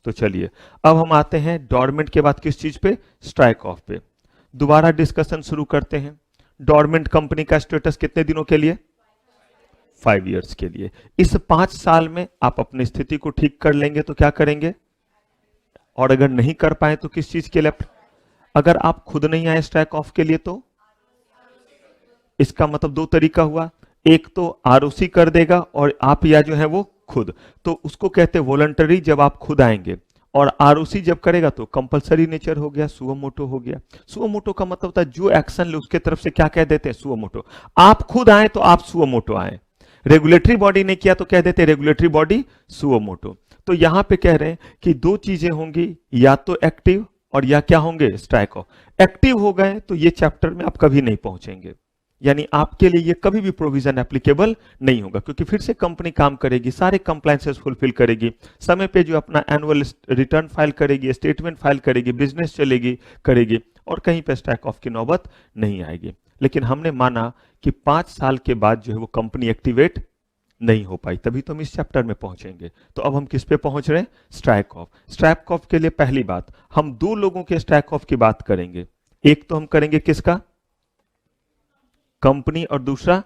तो चलिए अब हम आते हैं डॉर्मेंट के बाद किस चीज पे, स्ट्राइक ऑफ पे। दोबारा डिस्कशन शुरू करते हैं। डॉर्मेंट कंपनी का स्टेटस कितने दिनों के लिए, 5 इयर्स के लिए। इस 5 साल में आप अपनी स्थिति को ठीक कर लेंगे तो क्या करेंगे, और अगर नहीं कर पाए तो किस चीज के लिए, अगर आप खुद नहीं आए स्ट्राइक ऑफ के लिए तो इसका मतलब 2 तरीका हुआ, एक तो आरओसी कर देगा और आप या जो है वो खुद, तो उसको कहते हैं वॉलंटरी जब आप खुद आएंगे, और आरओसी जब करेगा तो कंपलसरी नेचर हो गया, सुओ मोटो हो गया। सुओ मोटो का मतलब होता है जो एक्शन ले उसके तरफ से क्या कह देते हैं, सुओ मोटो। आप खुद आए तो आप सुओ मोटो आए, रेगुलेटरी बॉडी ने किया तो कह देते रेगुलेटरी बॉडी सुओ मोटो। तो यहां पे कह रहे हैं कि 2 चीजें होंगी, या तो एक्टिव और या क्या होंगे, स्ट्राइक ऑफ। एक्टिव हो गए तो ये चैप्टर में आप कभी नहीं पहुंचेंगे, यानी आपके लिए ये कभी भी प्रोविजन एप्लीकेबल नहीं होगा, क्योंकि फिर से कंपनी काम करेगी, सारे कंप्लायंसेस फुलफिल करेगी, समय पे जो अपना एनुअल रिटर्न फाइल करेगी, स्टेटमेंट फाइल करेगी, बिजनेस चलेगी करेगी, और कहीं पे स्ट्राइक ऑफ की नौबत नहीं आएगी। लेकिन हमने माना कि 5 साल के बाद जो है वो कंपनी एक्टिवेट नहीं हो पाई, तभी तो हम इस चैप्टर में पहुंचेंगे। तो अब हम किस पे पहुंच रहे हैं, स्ट्राइक ऑफ। स्ट्राइक ऑफ के लिए पहली बात हम 2 लोगों के स्ट्राइक ऑफ की बात करेंगे। एक तो हम करेंगे किसका, कंपनी, और दूसरा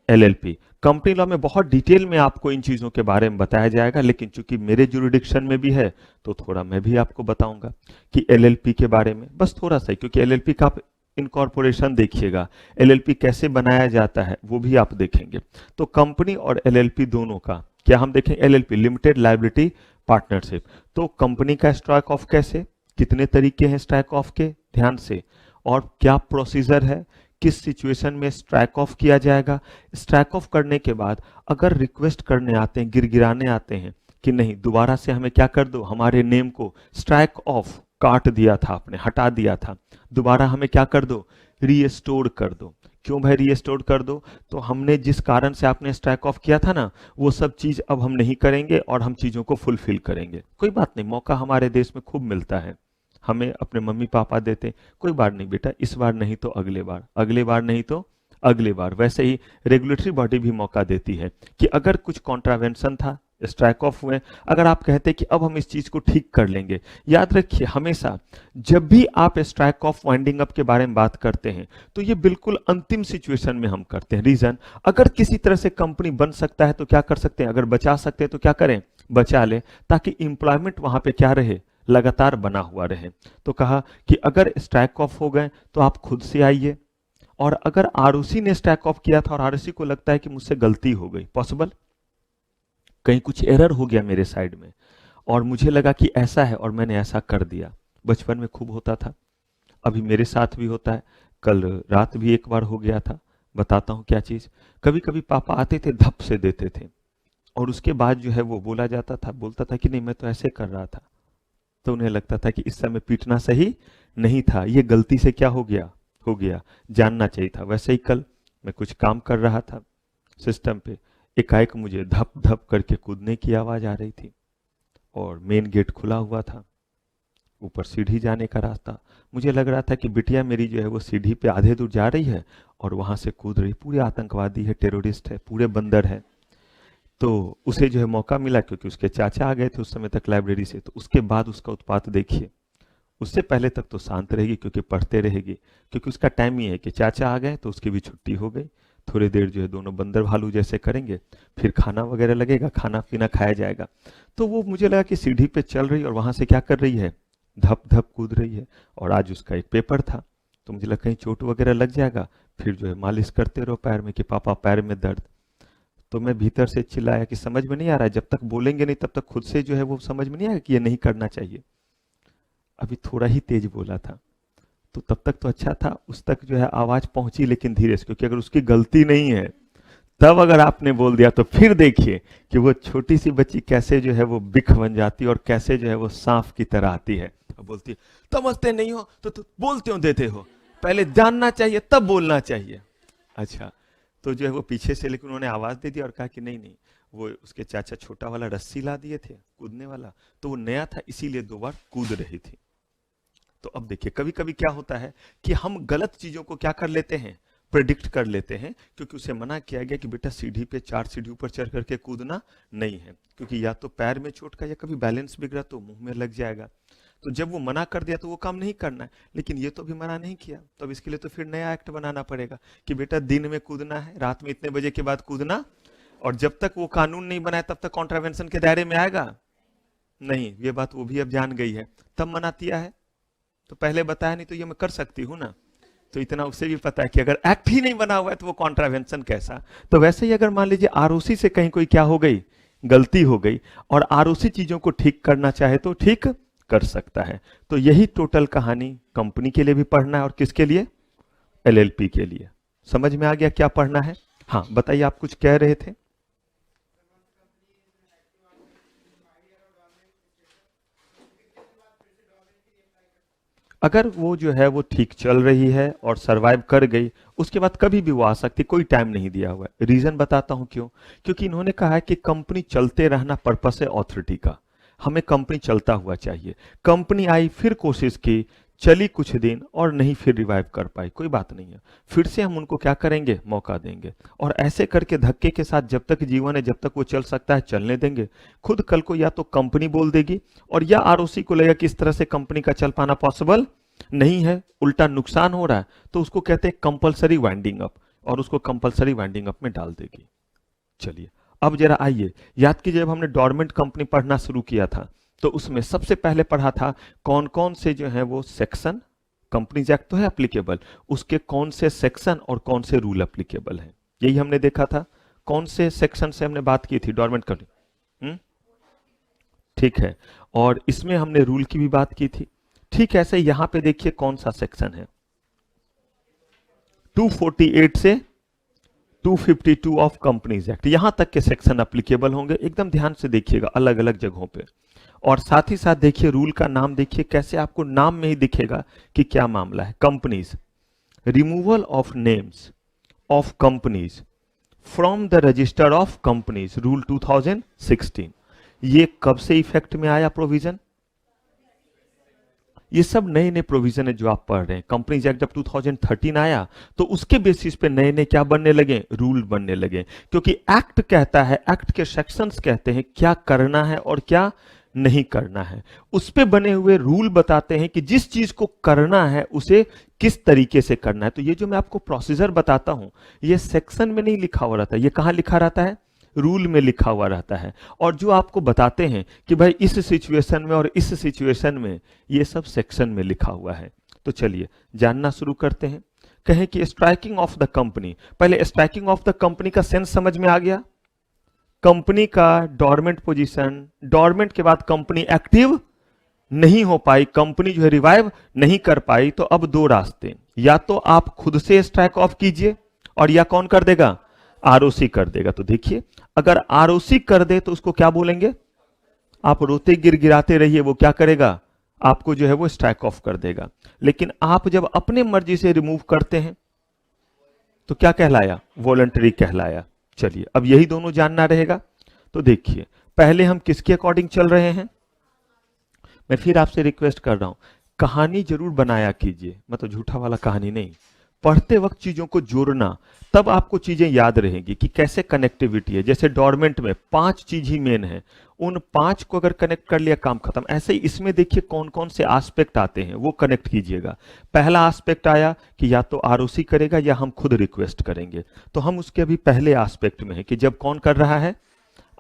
एलएलपी। कंपनी लॉ में बहुत डिटेल में आपको इन चीजों के बारे में बताया जाएगा, लेकिन चूंकि मेरे जुरिडिक्शन में भी है तो थोड़ा मैं भी आपको बताऊंगा कि एलएलपी के बारे में, बस थोड़ा सा, क्योंकि एलएलपी का आप इनकॉर्पोरेशन देखिएगा, एलएलपी कैसे बनाया जाता है वो भी आप देखेंगे। तो कंपनी और एलएलपी दोनों का क्या हम देखें, एलएलपी लिमिटेड लायबिलिटी पार्टनरशिप। तो कंपनी का स्ट्राइक ऑफ कैसे, कितने तरीके हैं स्ट्राइक ऑफ के, ध्यान से, और क्या प्रोसीजर है, किस सिचुएशन में स्ट्राइक ऑफ किया जाएगा। स्ट्राइक ऑफ करने के बाद अगर रिक्वेस्ट करने आते हैं, गिरगिराने आते हैं कि नहीं दोबारा से हमें क्या कर दो, हमारे नेम को स्ट्राइक ऑफ काट दिया था आपने, हटा दिया था, दोबारा हमें क्या कर दो, रीस्टोर कर दो। क्यों भाई रीस्टोर कर दो, तो हमने जिस कारण से आपने स्ट्राइक ऑफ किया था ना, वो सब चीज अब हम नहीं करेंगे और हम चीजों को फुलफिल करेंगे। कोई बात नहीं, मौका हमारे देश में खूब मिलता है, हमें अपने मम्मी पापा देते, कोई बात नहीं बेटा, इस बार नहीं तो अगले बार, अगले बार नहीं तो अगले बार। वैसे ही रेगुलेटरी बॉडी भी मौका देती है कि अगर कुछ कॉन्ट्रावेंशन था, स्ट्राइक ऑफ हुए, अगर आप कहते कि अब हम इस चीज को ठीक कर लेंगे। याद रखिए हमेशा जब भी आप स्ट्राइक ऑफ वाइंडिंग अप के बारे में बात करते हैं तो ये बिल्कुल अंतिम सिचुएशन में हम करते हैं। रीजन, अगर किसी तरह से कंपनी बन सकता है तो क्या कर सकते हैं, अगर बचा सकते हैं तो क्या करें, बचा लें, ताकि इंप्लॉयमेंट वहां पे क्या रहे, लगातार बना हुआ रहे। तो कहा कि अगर स्ट्राइक ऑफ हो गए तो आप खुद से आइए, और अगर आरओसी ने स्ट्राइक ऑफ किया था और आरओसी को लगता है कि मुझसे गलती हो गई, पॉसिबल कहीं कुछ एरर हो गया मेरे साइड में और मुझे लगा कि ऐसा है और मैंने ऐसा कर दिया, बचपन में खूब होता था, अभी मेरे साथ भी होता है, कल रात भी एक बार हो गया था। बताता हूं क्या चीज, कभी कभी पापा आते थे धप से देते थे, और उसके बाद जो है वो बोला जाता था, बोलता था कि नहीं मैं तो ऐसे कर रहा था, तो उन्हें लगता था कि इस समय पीटना सही नहीं था, ये गलती से क्या हो गया, जानना चाहिए था। वैसे ही कल मैं कुछ काम कर रहा था सिस्टम पे, एकाएक मुझे धप धप करके कूदने की आवाज आ रही थी, और मेन गेट खुला हुआ था, ऊपर सीढ़ी जाने का रास्ता, मुझे लग रहा था कि बिटिया मेरी जो है वो सीढ़ी पे आधे दूर जा रही है और वहां से कूद रही, पूरे आतंकवादी है, टेररिस्ट है, पूरे बंदर है। तो उसे जो है मौका मिला, क्योंकि उसके चाचा आ गए थे उस समय तक लाइब्रेरी से, तो उसके बाद उसका उत्पात देखिए। उससे पहले तक तो शांत रहेगी क्योंकि पढ़ते रहेगी, क्योंकि उसका टाइम ही है कि चाचा आ गए तो उसकी भी छुट्टी हो गई, थोड़ी देर जो है दोनों बंदर भालू जैसे करेंगे, फिर खाना वगैरह लगेगा, खाना पीना खाया जाएगा। तो वो मुझे लगा कि सीढ़ी पे चल रही और वहां से क्या कर रही है, धप धप कूद रही है, और आज उसका एक पेपर था, तो मुझे लगा कहीं चोट वगैरह लग जाएगा, फिर जो है मालिश करते रहो पैर में कि पापा पैर में दर्द। तो मैं भीतर से चिल्लाया कि समझ में नहीं आ रहा है, जब तक बोलेंगे नहीं तब तक खुद से जो है वो समझ में नहीं आएगा कि ये नहीं करना चाहिए। अभी थोड़ा ही तेज बोला था, तो तब तक तो अच्छा था, उस तक जो है आवाज पहुंची, लेकिन धीरे से, क्योंकि अगर उसकी गलती नहीं है तब अगर आपने बोल दिया तो फिर देखिए कि वो छोटी सी बच्ची कैसे जो है वो बिख बन जाती है और कैसे जो है वो सांप की तरह आती है और बोलती है समझते नहीं हो तो बोलते हो देते हो, पहले जानना चाहिए तब बोलना चाहिए। अच्छा, तो जो है वो पीछे से, लेकिन उन्होंने आवाज दे दी और कहा कि नहीं नहीं, वो उसके चाचा छोटा वाला रस्सी ला दिए थे कूदने वाला, तो वो नया था इसीलिए 2 बार कूद रही थी। तो अब देखिए कभी कभी क्या होता है कि हम गलत चीजों को क्या कर लेते हैं, प्रेडिक्ट कर लेते हैं, क्योंकि उसे मना किया गया कि बेटा सीढ़ी पे 4 सीढ़ी ऊपर चढ़ करके कूदना नहीं है, क्योंकि या तो पैर में चोट का या कभी बैलेंस बिगड़ा तो मुंह में लग जाएगा। तो जब वो मना कर दिया तो वो काम नहीं करना है, लेकिन ये तो भी मना नहीं किया, तो अब इसके लिए तो फिर नया एक्ट बनाना पड़ेगा कि बेटा दिन में कूदना है, रात में इतने बजे के बाद कूदना, और जब तक वो कानून नहीं बनाए तब तक कॉन्ट्रावेंशन के दायरे में आएगा नहीं। ये बात वो भी अब जान गई है, तब मना किया है। तो पहले बताया नहीं तो ये मैं कर सकती हूँ ना, तो इतना उसे भी पता है कि अगर एक्ट ही नहीं बना हुआ है तो वो कॉन्ट्रावेंशन कैसा। तो वैसे ही अगर मान लीजिए आरओसी से कहीं कोई क्या हो गई, गलती हो गई, और आरओसी चीजों को ठीक करना चाहे तो ठीक कर सकता है। तो यही टोटल कहानी कंपनी के लिए भी पढ़ना है और किसके लिए, एलएलपी के लिए। समझ में आ गया क्या पढ़ना है? हाँ बताइए, आप कुछ कह रहे थे। अगर वो जो है वो ठीक चल रही है और सरवाइव कर गई, उसके बाद कभी भी वो आ सकती, कोई टाइम नहीं दिया हुआ है। रीजन बताता हूं क्यों, क्योंकि इन्होंने कहा है कि कंपनी चलते रहना पर्पस है अथॉरिटी का, हमें कंपनी चलता हुआ चाहिए। कंपनी आई, फिर कोशिश की, चली कुछ दिन और नहीं फिर रिवाइव कर पाई, कोई बात नहीं है, फिर से हम उनको क्या करेंगे, मौका देंगे। और ऐसे करके धक्के के साथ जब तक जीवन है, जब तक वो चल सकता है चलने देंगे। खुद कल को या तो कंपनी बोल देगी और या आरओसी को लगेगा कि इस तरह से कंपनी का चल पाना पॉसिबल नहीं है, उल्टा नुकसान हो रहा है, तो उसको कहते हैं कंपलसरी वाइंडिंग अप, और उसको कंपलसरी वाइंडिंग अप में डाल देगी। चलिए अब जरा आइए याद कीजिए, जब हमने डोरमेंट कंपनी पढ़ना शुरू किया था तो उसमें सबसे पहले पढ़ा था कौन कौन से जो है वो सेक्शन, कंपनीज एक्ट तो है एप्लीकेबल, उसके कौन से सेक्शन और कौन से रूल एप्लीकेबल हैं, यही हमने देखा था। कौन से सेक्शन से हमने बात की थी डोरमेंट कंपनी, ठीक है, और इसमें हमने रूल की भी बात की थी। ठीक ऐसे यहां पे देखिए कौन सा सेक्शन है, 248 से 252 ऑफ कंपनीज एक्ट, यहां तक के सेक्शन एप्लीकेबल होंगे। एकदम ध्यान से देखिएगा अलग अलग जगहों पे, और साथ ही साथ देखिए रूल का नाम देखिए कैसे आपको नाम में ही दिखेगा कि क्या मामला है। Companies, removal of names of companies from the register of companies, rule 2016। ये कब से इफेक्ट में आया प्रोविजन, ये सब नए नए प्रोविजन है जो आप पढ़ रहे हैं। कंपनीज एक्ट जब 2013 आया तो उसके बेसिस पे नए नए क्या बनने लगे, रूल बनने लगे, क्योंकि एक्ट कहता है, एक्ट के सेक्शंस कहते हैं क्या करना है और क्या नहीं करना है। उस पे बने हुए रूल बताते हैं कि जिस चीज को करना है उसे किस तरीके से करना है। तो ये जो मैं आपको प्रोसीजर बताता हूं, ये सेक्शन में नहीं लिखा हुआ रहता, ये कहां लिखा रहता है, रूल में लिखा हुआ रहता है। और जो आपको बताते हैं कि भाई इस सिचुएशन में और इस सिचुएशन में, ये सब सेक्शन में लिखा हुआ है। तो चलिए जानना शुरू करते हैं। कहें कि स्ट्राइकिंग ऑफ द कंपनी, पहले स्ट्राइकिंग ऑफ द कंपनी का सेंस समझ में आ गया। कंपनी का डोरमेंट पोजीशन, डोरमेंट के बाद कंपनी एक्टिव नहीं हो पाई, कंपनी जो है रिवाइव नहीं कर पाई, तो अब दो रास्ते, या तो आप खुद से स्ट्राइक ऑफ कीजिए और या कौन कर देगा, आरओसी कर देगा। तो देखिए अगर आरओसी कर दे तो उसको क्या बोलेंगे, आप रोते गिड़गिड़ाते रहिए, वो क्या करेगा, आपको जो है वो स्ट्राइक ऑफ कर देगा। लेकिन आप जब अपने मर्जी से रिमूव करते हैं तो क्या कहलाया, वॉलंटरी कहलाया। चलिए अब यही दोनों जानना रहेगा। तो देखिए पहले हम किसके अकॉर्डिंग चल रहे हैं, मैं फिर आपसे रिक्वेस्ट कर रहा हूं, कहानी जरूर बनाया कीजिए, मतलब झूठा वाला कहानी नहीं, पढ़ते वक्त चीजों को जोड़ना, तब आपको चीजें याद रहेंगी कि कैसे कनेक्टिविटी है। जैसे डोरमेंट में 5 चीज ही मेन है, उन 5 को अगर कनेक्ट कर लिया काम खत्म। ऐसे ही इसमें देखिए कौन कौन से एस्पेक्ट आते हैं, वो कनेक्ट कीजिएगा। पहला एस्पेक्ट आया कि या तो आरओसी करेगा या हम खुद रिक्वेस्ट करेंगे, तो हम उसके अभी पहले एस्पेक्ट में है कि जब कौन कर रहा है,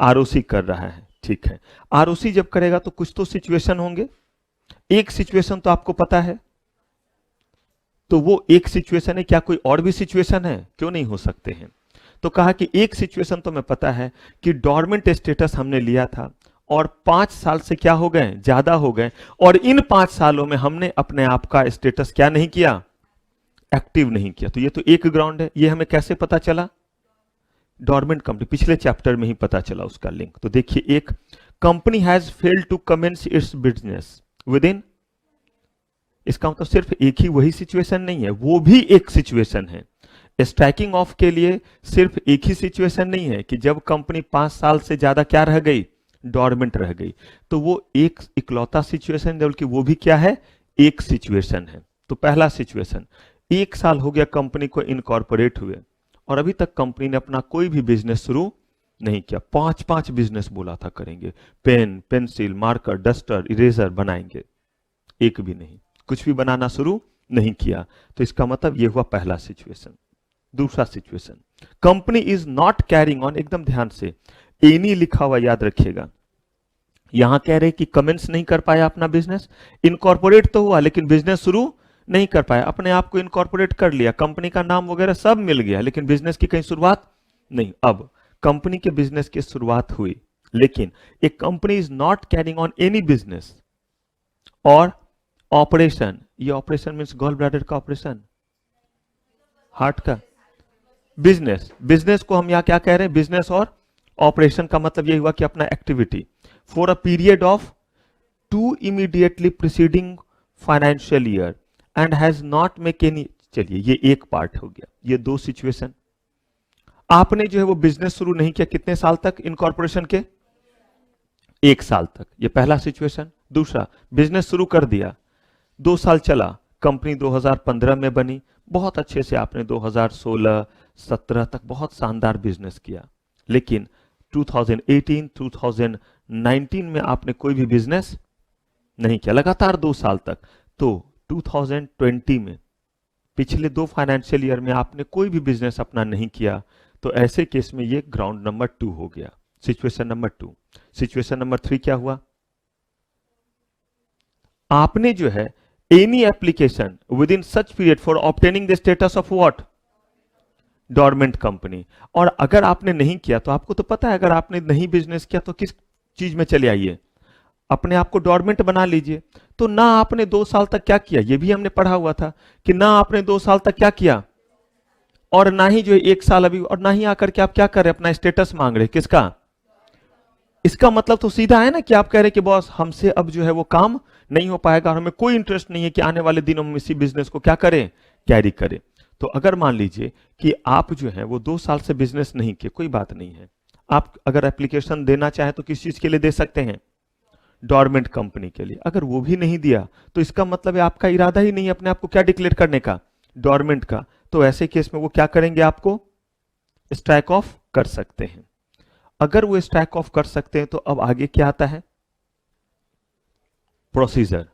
आरओसी कर रहा है। ठीक है, आरओसी जब करेगा तो कुछ तो सिचुएशन होंगे, एक सिचुएशन तो आपको पता है, तो वो एक सिचुएशन है, क्या कोई और भी सिचुएशन है, क्यों नहीं हो सकते हैं। तो कहा कि एक सिचुएशन तो मैं पता है कि डोरमेंट स्टेटस हमने लिया था और 5 साल से क्या हो गए, ज्यादा हो गए, और इन 5 सालों में हमने अपने आप का स्टेटस क्या नहीं किया, एक्टिव नहीं किया। तो ये तो एक ग्राउंड है। ये हमें कैसे पता चला, डोरमेंट कंपनी, पिछले चैप्टर में ही पता चला उसका लिंक। तो देखिए, एक company has failed to commence its business within, इसका मतलब सिर्फ एक ही वही सिचुएशन नहीं है, वो भी एक सिचुएशन है। स्ट्राइकिंग ऑफ के लिए सिर्फ एक ही सिचुएशन नहीं है कि जब कंपनी 5 साल से ज्यादा क्या रह गई, डोरमेंट रह गई, तो वो एक इकलौता सिचुएशन, जबकि वो भी क्या है, एक सिचुएशन है। तो पहला सिचुएशन, 1 साल हो गया कंपनी को इनकॉर्पोरेट हुए और अभी तक कंपनी ने अपना कोई भी बिजनेस शुरू नहीं किया। 5 बिजनेस बोला था करेंगे, pen, pencil, marker, duster, eraser बनाएंगे, एक भी नहीं, कुछ भी बनाना शुरू नहीं किया। तो इसका मतलब ये हुआ पहला सिचुएशन। दूसरा situation, company is not carrying on, एकदम ध्यान से एनी लिखा हुआ याद रखिएगा। यहां कह रहे कि कमेंस नहीं कर पाया अपना बिजनेस, इनकॉर्पोरेट तो हुआ लेकिन बिजनेस शुरू नहीं कर पाया, अपने आप को इनकॉर्पोरेट कर लिया, कंपनी का नाम वगैरह सब मिल गया, लेकिन बिजनेस की कहीं शुरुआत नहीं। अब कंपनी के बिजनेस की शुरुआत हुई, लेकिन एक company is not carrying on any business और ऑपरेशन, ये ऑपरेशन मीन्स गॉल ब्लैडर का ऑपरेशन, हार्ट का बिजनेस, बिजनेस को हम यहां क्या कह रहे हैं, बिजनेस और ऑपरेशन का मतलब यही हुआ कि अपना activity for a period of 2 immediately preceding financial year and has not make any, चलिए ये एक पार्ट हो गया। ये 2 सिचुएशन, आपने जो है वो बिजनेस शुरू नहीं किया कितने साल तक, इनकॉर्पोरेशन के 1 साल तक, ये पहला सिचुएशन। दूसरा, बिजनेस शुरू कर दिया, 2 साल चला, कंपनी 2015 में बनी, बहुत अच्छे से आपने 2016-17 तक बहुत शानदार बिजनेस किया, लेकिन 2018-2019 में आपने कोई भी बिजनेस नहीं किया, लगातार 2 साल तक। तो 2020 में, पिछले 2 फाइनेंशियल ईयर में आपने कोई भी बिजनेस अपना नहीं किया, तो ऐसे केस में ये ग्राउंड नंबर 2 हो गया, सिचुएशन नंबर 2। सिचुएशन नंबर 3 क्या हुआ, आपने जो है any application within such period for obtaining the status of what, dormant company, और अगर आपने नहीं किया तो आपको तो पता है अगर आपने नहीं बिजनेस किया तो किस चीज में चले आइए, अपने आप को डोरमेंट बना लीजिए। तो ना आपने 2 साल तक क्या किया, ये भी हमने पढ़ा हुआ था कि ना आपने 2 साल तक क्या किया, और ना ही जो 1 साल अभी, और ना ही आकर के आप क्या कर रहे, अपना स्टेटस मांग रहे, किसका। इसका मतलब तो सीधा है ना कि आप कह रहे कि बॉस हमसे अब जो है वो काम नहीं हो पाएगा और हमें कोई इंटरेस्ट नहीं है कि आने वाले दिनों में इसी बिजनेस को क्या करें, कैरी करें। तो अगर मान लीजिए कि आप जो है वो 2 साल से बिजनेस नहीं किए, कोई बात नहीं है, आप अगर एप्लीकेशन देना चाहें तो किस चीज के लिए दे सकते हैं, डोरमेंट कंपनी के लिए। अगर वो भी नहीं दिया तो इसका मतलब है आपका इरादा ही नहीं है अपने आप को क्या डिक्लेयर करने का, डोरमेंट का। तो ऐसे केस में वो क्या करेंगे, आपको स्ट्राइक ऑफ कर सकते हैं। अगर वो स्ट्राइक ऑफ कर सकते हैं तो अब आगे क्या आता है, प्रोसीजर।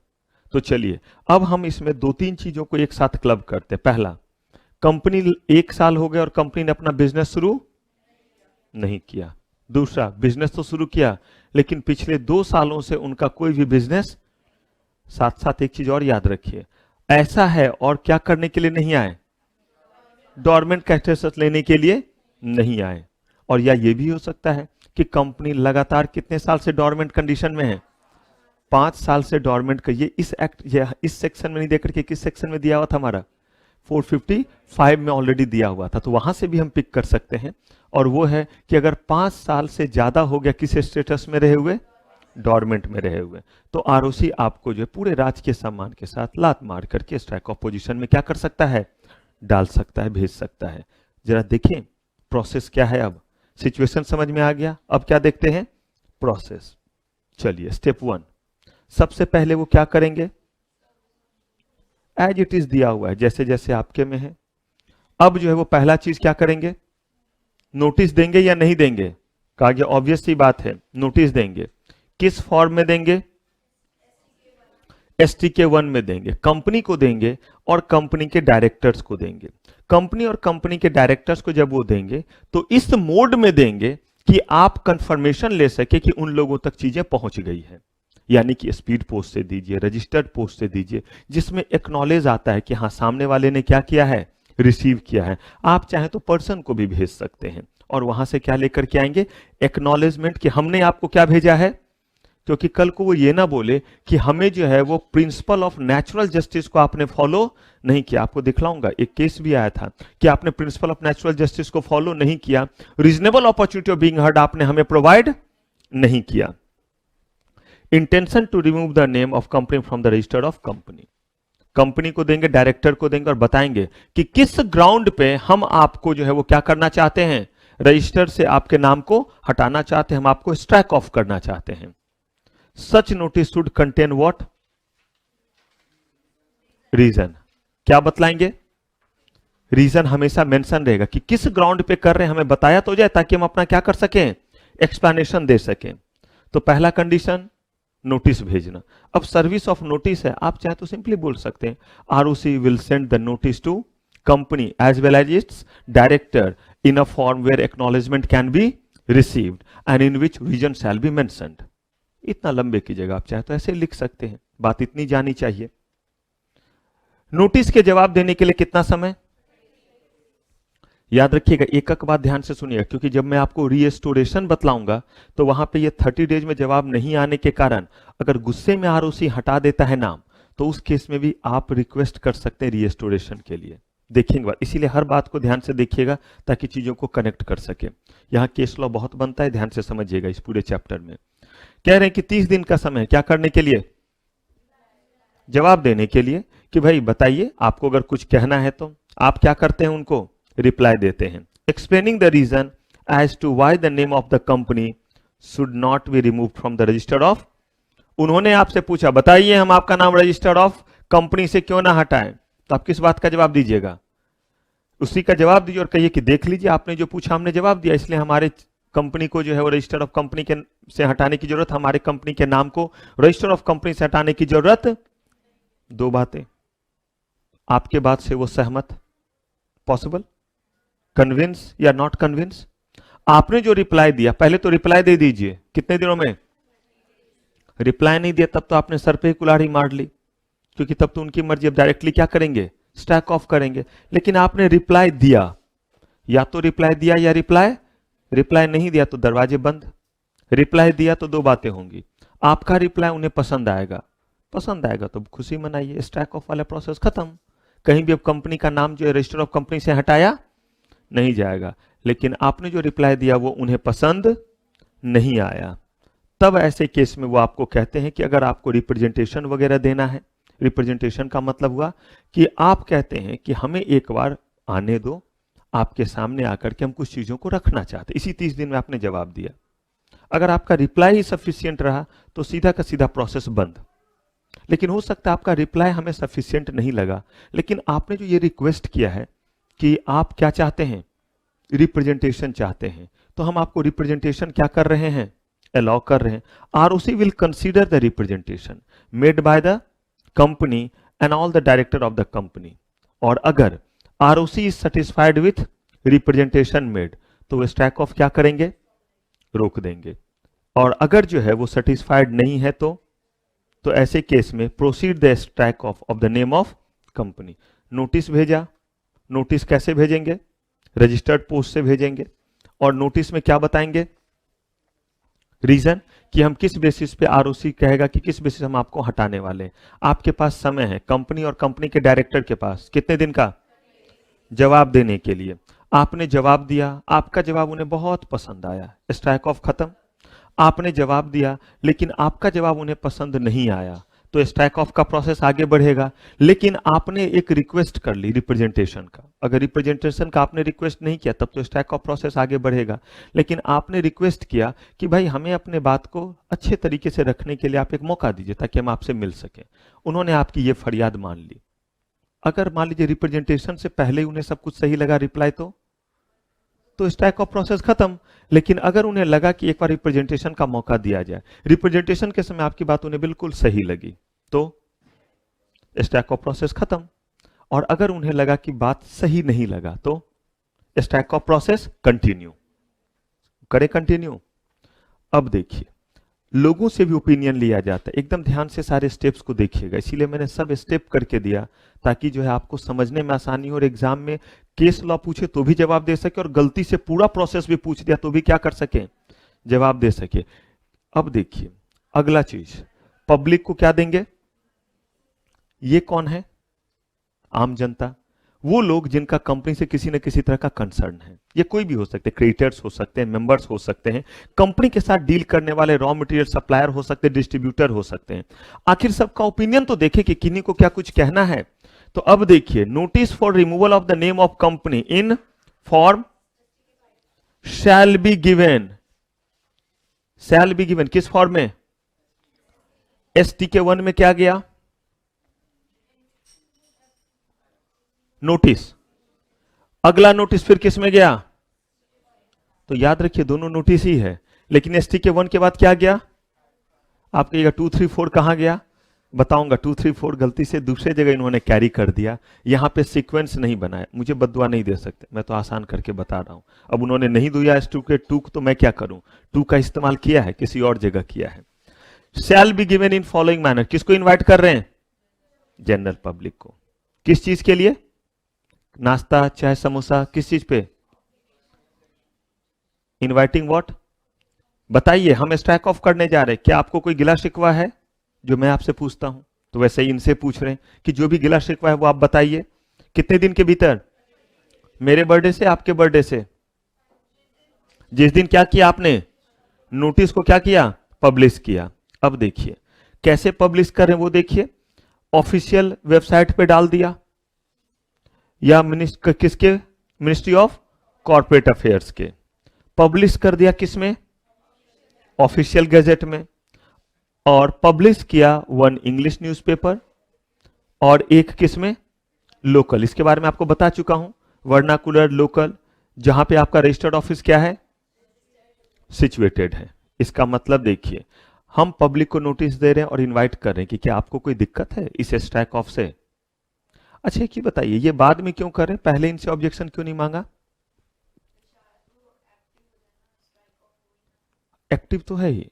तो चलिए अब हम इसमें 2-3 चीजों को एक साथ क्लब करते हैं। पहला, कंपनी 1 साल हो गया और कंपनी ने अपना बिजनेस शुरू नहीं किया। दूसरा, बिजनेस तो शुरू किया लेकिन पिछले 2 सालों से उनका कोई भी बिजनेस, साथ साथ एक चीज और याद रखिए, ऐसा है और क्या करने के लिए नहीं आए, डोरमेंट का स्टेटस लेने के लिए नहीं आए। और या ये भी हो सकता है कि कंपनी लगातार कितने साल से डोरमेंट कंडीशन में है, 5 साल से डोरमेंट का। ये इस एक्ट, ये इस सेक्शन में नहीं देकर के किस सेक्शन में दिया हुआ था, हमारा 455 में ऑलरेडी दिया हुआ था, तो वहां से भी हम पिक कर सकते हैं। और वो है कि अगर 5 साल से ज्यादा हो गया किस स्टेटस में रहे हुए, डोरमेंट में रहे हुए, तो आरओसी आपको जो है पूरे राजकीय सम्मान के साथ लात मार करके स्ट्राइक ऑफ पोजीशन में क्या कर सकता है, डाल सकता है, भेज सकता है। जरा देखें प्रोसेस क्या है। अब सिचुएशन समझ में आ गया, अब क्या देखते हैं, प्रोसेस। चलिए स्टेप 1, सबसे पहले वो क्या करेंगे, एज इट इज दिया हुआ है जैसे जैसे आपके में है। अब जो है वो पहला चीज क्या करेंगे, नोटिस देंगे या नहीं देंगे, कहा गया ऑब्वियस सी बात है, नोटिस देंगे। किस फॉर्म में देंगे, STK1 में देंगे, कंपनी को देंगे और कंपनी के डायरेक्टर्स को देंगे। कंपनी और कंपनी के डायरेक्टर्स को जब वो देंगे तो इस मोड में देंगे कि आप कंफर्मेशन ले सके कि उन लोगों तक चीजें पहुंच गई है, यानी कि स्पीड पोस्ट से दीजिए, रजिस्टर्ड पोस्ट से दीजिए, जिसमें एक्नॉलेज आता है कि हाँ सामने वाले ने क्या किया है, रिसीव किया है। आप चाहे तो पर्सन को भी भेज सकते हैं और वहां से क्या लेकर के आएंगे, एक्नॉलेजमेंट कि हमने आपको क्या भेजा है, क्योंकि कल को वो ये ना बोले कि हमें जो है वो प्रिंसिपल ऑफ नेचुरल जस्टिस को आपने फॉलो नहीं किया। आपको दिखलाऊंगा, एक केस भी आया था कि आपने प्रिंसिपल ऑफ नेचुरल जस्टिस को फॉलो नहीं किया, reasonable opportunity of being heard आपने हमें प्रोवाइड नहीं किया। Intention to remove the name of company from the register of company, company को देंगे, डायरेक्टर को देंगे और बताएंगे कि किस ग्राउंड पे हम आपको जो है वो क्या करना चाहते हैं, रजिस्टर से आपके नाम को हटाना चाहते हैं, हम आपको स्ट्राइक ऑफ करना चाहते हैं। Such notice should contain what, reason, क्या बतलाएंगे, रीजन हमेशा मेंशन रहेगा कि किस ग्राउंड पे कर रहे हैं, हमें बताया तो जाए ताकि हम अपना क्या कर सकें, एक्सप्लेनेशन दे सकें। तो पहला कंडीशन नोटिस भेजना। अब सर्विस ऑफ नोटिस है, आप चाहे तो सिंपली बोल सकते हैं ROC will send the notice to company as well as its director in a form where acknowledgement can be received and in which reason shall be mentioned. इतना लंबे की जगह आप चाहे तो ऐसे लिख सकते हैं, बात इतनी जानी चाहिए। नोटिस के जवाब देने के लिए कितना समय, याद रखिएगा, एक एक बात ध्यान से सुनिएगा, क्योंकि जब मैं आपको रीस्टोरेशन बतलाऊंगा तो वहां पे ये 30 डेज में जवाब नहीं आने के कारण अगर गुस्से में आरओसी हटा देता है नाम, तो उस केस में भी आप रिक्वेस्ट कर सकते हैं रीस्टोरेशन के लिए। देखेंगे, इसीलिए हर बात को ध्यान से देखिएगा ताकि चीजों को कनेक्ट कर सके। यहां केस लॉ बहुत बनता है, ध्यान से समझिएगा इस पूरे चैप्टर में। कह रहे हैं कि 30 दिन का समय क्या करने के लिए, जवाब देने के लिए, कि भाई बताइए आपको अगर कुछ कहना है तो आप क्या करते हैं, उनको रिप्लाई देते हैं। Explaining the reason as to why the name of the company should not be remove from the register of, उन्होंने आपसे पूछा बताइए हम आपका नाम रजिस्टर ऑफ कंपनी से क्यों ना हटाएं, तो आप किस बात का जवाब दीजिएगा, उसी का जवाब दीजिए और कहिए कि देख लीजिए आपने जो पूछा हमने जवाब दिया, इसलिए हमारे कंपनी को जो है वो रजिस्टर ऑफ कंपनी के से हटाने की जरूरत, हमारे कंपनी के नाम को रजिस्टर ऑफ कंपनी से हटाने की जरूरत। दो बातें, आपके बात से वो सहमत, पॉसिबल, कन्विंस या नॉट कन्विंस। आपने जो रिप्लाई दिया, पहले तो रिप्लाई दे दीजिए, कितने दिनों में, रिप्लाई नहीं दिया तब तो आपने सर पे ही कुल्हाड़ी मार ली, क्योंकि तब तो उनकी मर्जी, अब डायरेक्टली क्या करेंगे, स्टैक ऑफ करेंगे। लेकिन आपने रिप्लाई दिया, या तो रिप्लाई दिया या रिप्लाई नहीं दिया तो दरवाजे बंद। रिप्लाई दिया तो दो बातें होंगी, आपका रिप्लाई उन्हें पसंद आएगा तो खुशी मनाइए, स्टैक ऑफ वाला प्रोसेस खत्म, कहीं भी अब कंपनी का नाम जो है रजिस्टर ऑफ कंपनी से हटाया नहीं जाएगा। लेकिन आपने जो रिप्लाई दिया वो उन्हें पसंद नहीं आया, तब ऐसे केस में वो आपको कहते हैं कि अगर आपको रिप्रेजेंटेशन वगैरह देना है, रिप्रेजेंटेशन का मतलब हुआ कि आप कहते हैं कि हमें एक बार आने दो, आपके सामने आकर के हम कुछ चीजों को रखना चाहते, इसी 30 दिन में आपने जवाब दिया। अगर आपका रिप्लाई ही सफिशियंट रहा तो सीधा का सीधा प्रोसेस बंद। लेकिन हो सकता है आपका रिप्लाई हमें सफिशियंट नहीं लगा, लेकिन आपने जो ये रिक्वेस्ट किया है कि आप क्या चाहते हैं, रिप्रेजेंटेशन चाहते हैं, तो हम आपको रिप्रेजेंटेशन क्या कर रहे हैं, अलाउ कर रहे हैं। ROC will consider the representation made by the company and all the director of the company, और अगर ROC is satisfied with representation made तो वो स्टैक ऑफ क्या करेंगे, रोक देंगे। और अगर जो है वो सेटिस्फाइड नहीं है तो ऐसे केस में proceed the strike off the name of company. Notice भेजा, नोटिस कैसे भेजेंगे, रजिस्टर्ड पोस्ट से भेजेंगे, और नोटिस में क्या बताएंगे, रीजन कि हम किस बेसिस पे, आरओसी कहेगा कि किस बेसिस हम आपको हटाने वाले हैं। आपके पास समय है, कंपनी और कंपनी के डायरेक्टर के पास कितने दिन का, जवाब देने के लिए। आपने जवाब दिया, आपका जवाब उन्हें बहुत पसंद आया, स्ट्राइक ऑफ खत्म। आपने जवाब दिया लेकिन आपका जवाब उन्हें पसंद नहीं आया तो स्टैक ऑफ का प्रोसेस आगे बढ़ेगा। लेकिन आपने एक रिक्वेस्ट कर ली रिप्रेजेंटेशन का, अगर रिप्रेजेंटेशन का आपने रिक्वेस्ट नहीं किया तब तो स्टैक ऑफ प्रोसेस आगे बढ़ेगा। लेकिन आपने रिक्वेस्ट किया कि भाई हमें अपने बात को अच्छे तरीके से रखने के लिए आप एक मौका दीजिए ताकि हम आपसे मिल सकें। उन्होंने आपकी ये फरियाद मान ली। अगर मान लीजिए रिप्रेजेंटेशन से पहले उन्हें सब कुछ सही लगा रिप्लाई, तो स्टैक ऑफ प्रोसेस खत्म। लेकिन अगर उन्हें लगा कि एक बार रिप्रेजेंटेशन का मौका दिया जाए, रिप्रेजेंटेशन के समय आपकी बात उन्हें बिल्कुल सही लगी, तो स्टैक ऑफ प्रोसेस खत्म। और अगर उन्हें लगा कि बात सही नहीं लगा तो स्टैक ऑफ प्रोसेस कंटिन्यू करें, कंटिन्यू। अब देखिए, लोगों से भी ओपिनियन लिया जाता है, एकदम ध्यान से सारे स्टेप्स को देखिएगा, इसीलिए मैंने सब स्टेप करके दिया ताकि जो है आपको समझने में आसानी हो और एग्जाम में केस लॉ पूछे तो भी जवाब दे सके और गलती से पूरा प्रोसेस भी पूछ दिया तो भी क्या कर सके, जवाब दे सके। अब देखिए अगला चीज, पब्लिक को क्या देंगे, ये कौन है, आम जनता, वो लोग जिनका कंपनी से किसी न किसी तरह का कंसर्न है। ये कोई भी हो सकते हैं, क्रिएटर्स हो सकते हैं, मेंबर्स हो सकते हैं, कंपनी के साथ डील करने वाले रॉ मटेरियल सप्लायर हो सकते हैं, डिस्ट्रीब्यूटर हो सकते हैं। आखिर सबका ओपिनियन तो देखे कि किन्हीं को क्या कुछ कहना है। तो अब देखिए, notice for removal of the name of company in form shall be given, shall be given किस फॉर्म में, STK 1 में क्या गया, नोटिस, अगला नोटिस फिर किस में गया? तो याद रखिए दोनों नोटिस ही है, लेकिन STK1 के बाद क्या गया? आप कहिएगा 2, 3, 4 कहां गया? बताऊंगा। 2, 3, 4 गलती से दूसरे जगह इन्होंने कैरी कर दिया, यहां पे सीक्वेंस नहीं बनाया। मुझे बददुआ नहीं दे सकते, मैं तो आसान करके बता रहा हूं। अब उन्होंने नहीं दिया STK2 तो मैं क्या करूं? 2 का इस्तेमाल किया है, किसी और जगह किया है। Shall be given in following manner, किसको इन्वाइट कर रहे हैं? जनरल पब्लिक को। किस चीज के लिए? नाश्ता, चाय, समोसा, किस चीज पे? Inviting what? बताइए, हम स्ट्राइक ऑफ करने जा रहे हैं। क्या आपको कोई गिला शिकवा है जो मैं आपसे पूछता हूं? तो वैसे ही इनसे पूछ रहे हैं कि जो भी गिला शिकवा है वो आप बताइए। कितने दिन के भीतर? मेरे बर्थडे से, आपके बर्थडे से। जिस दिन क्या किया आपने? नोटिस को क्या किया? पब्लिश किया। अब देखिए कैसे पब्लिश कर रहे हैं वो देखिए। ऑफिशियल वेबसाइट पे डाल दिया या किसके? मिनिस्ट्री ऑफ कॉर्पोरेट अफेयर्स के। पब्लिश कर दिया किसमें? ऑफिशियल गैजेट में। और पब्लिश किया 1 इंग्लिश न्यूज़पेपर और एक किसमें? लोकल। इसके बारे में आपको बता चुका हूं, वर्नाकुलर, लोकल, जहां पे आपका रजिस्टर्ड ऑफिस क्या है? सिचुएटेड है। इसका मतलब देखिए, हम पब्लिक को नोटिस दे रहे हैं और इनवाइट कर रहे हैं कि क्या आपको कोई दिक्कत है इस स्ट्राइक ऑफ से? अच्छा एक ही बताइए, ये बाद में क्यों कर रहे हैं? पहले इनसे ऑब्जेक्शन क्यों नहीं मांगा? एक्टिव तो है ही।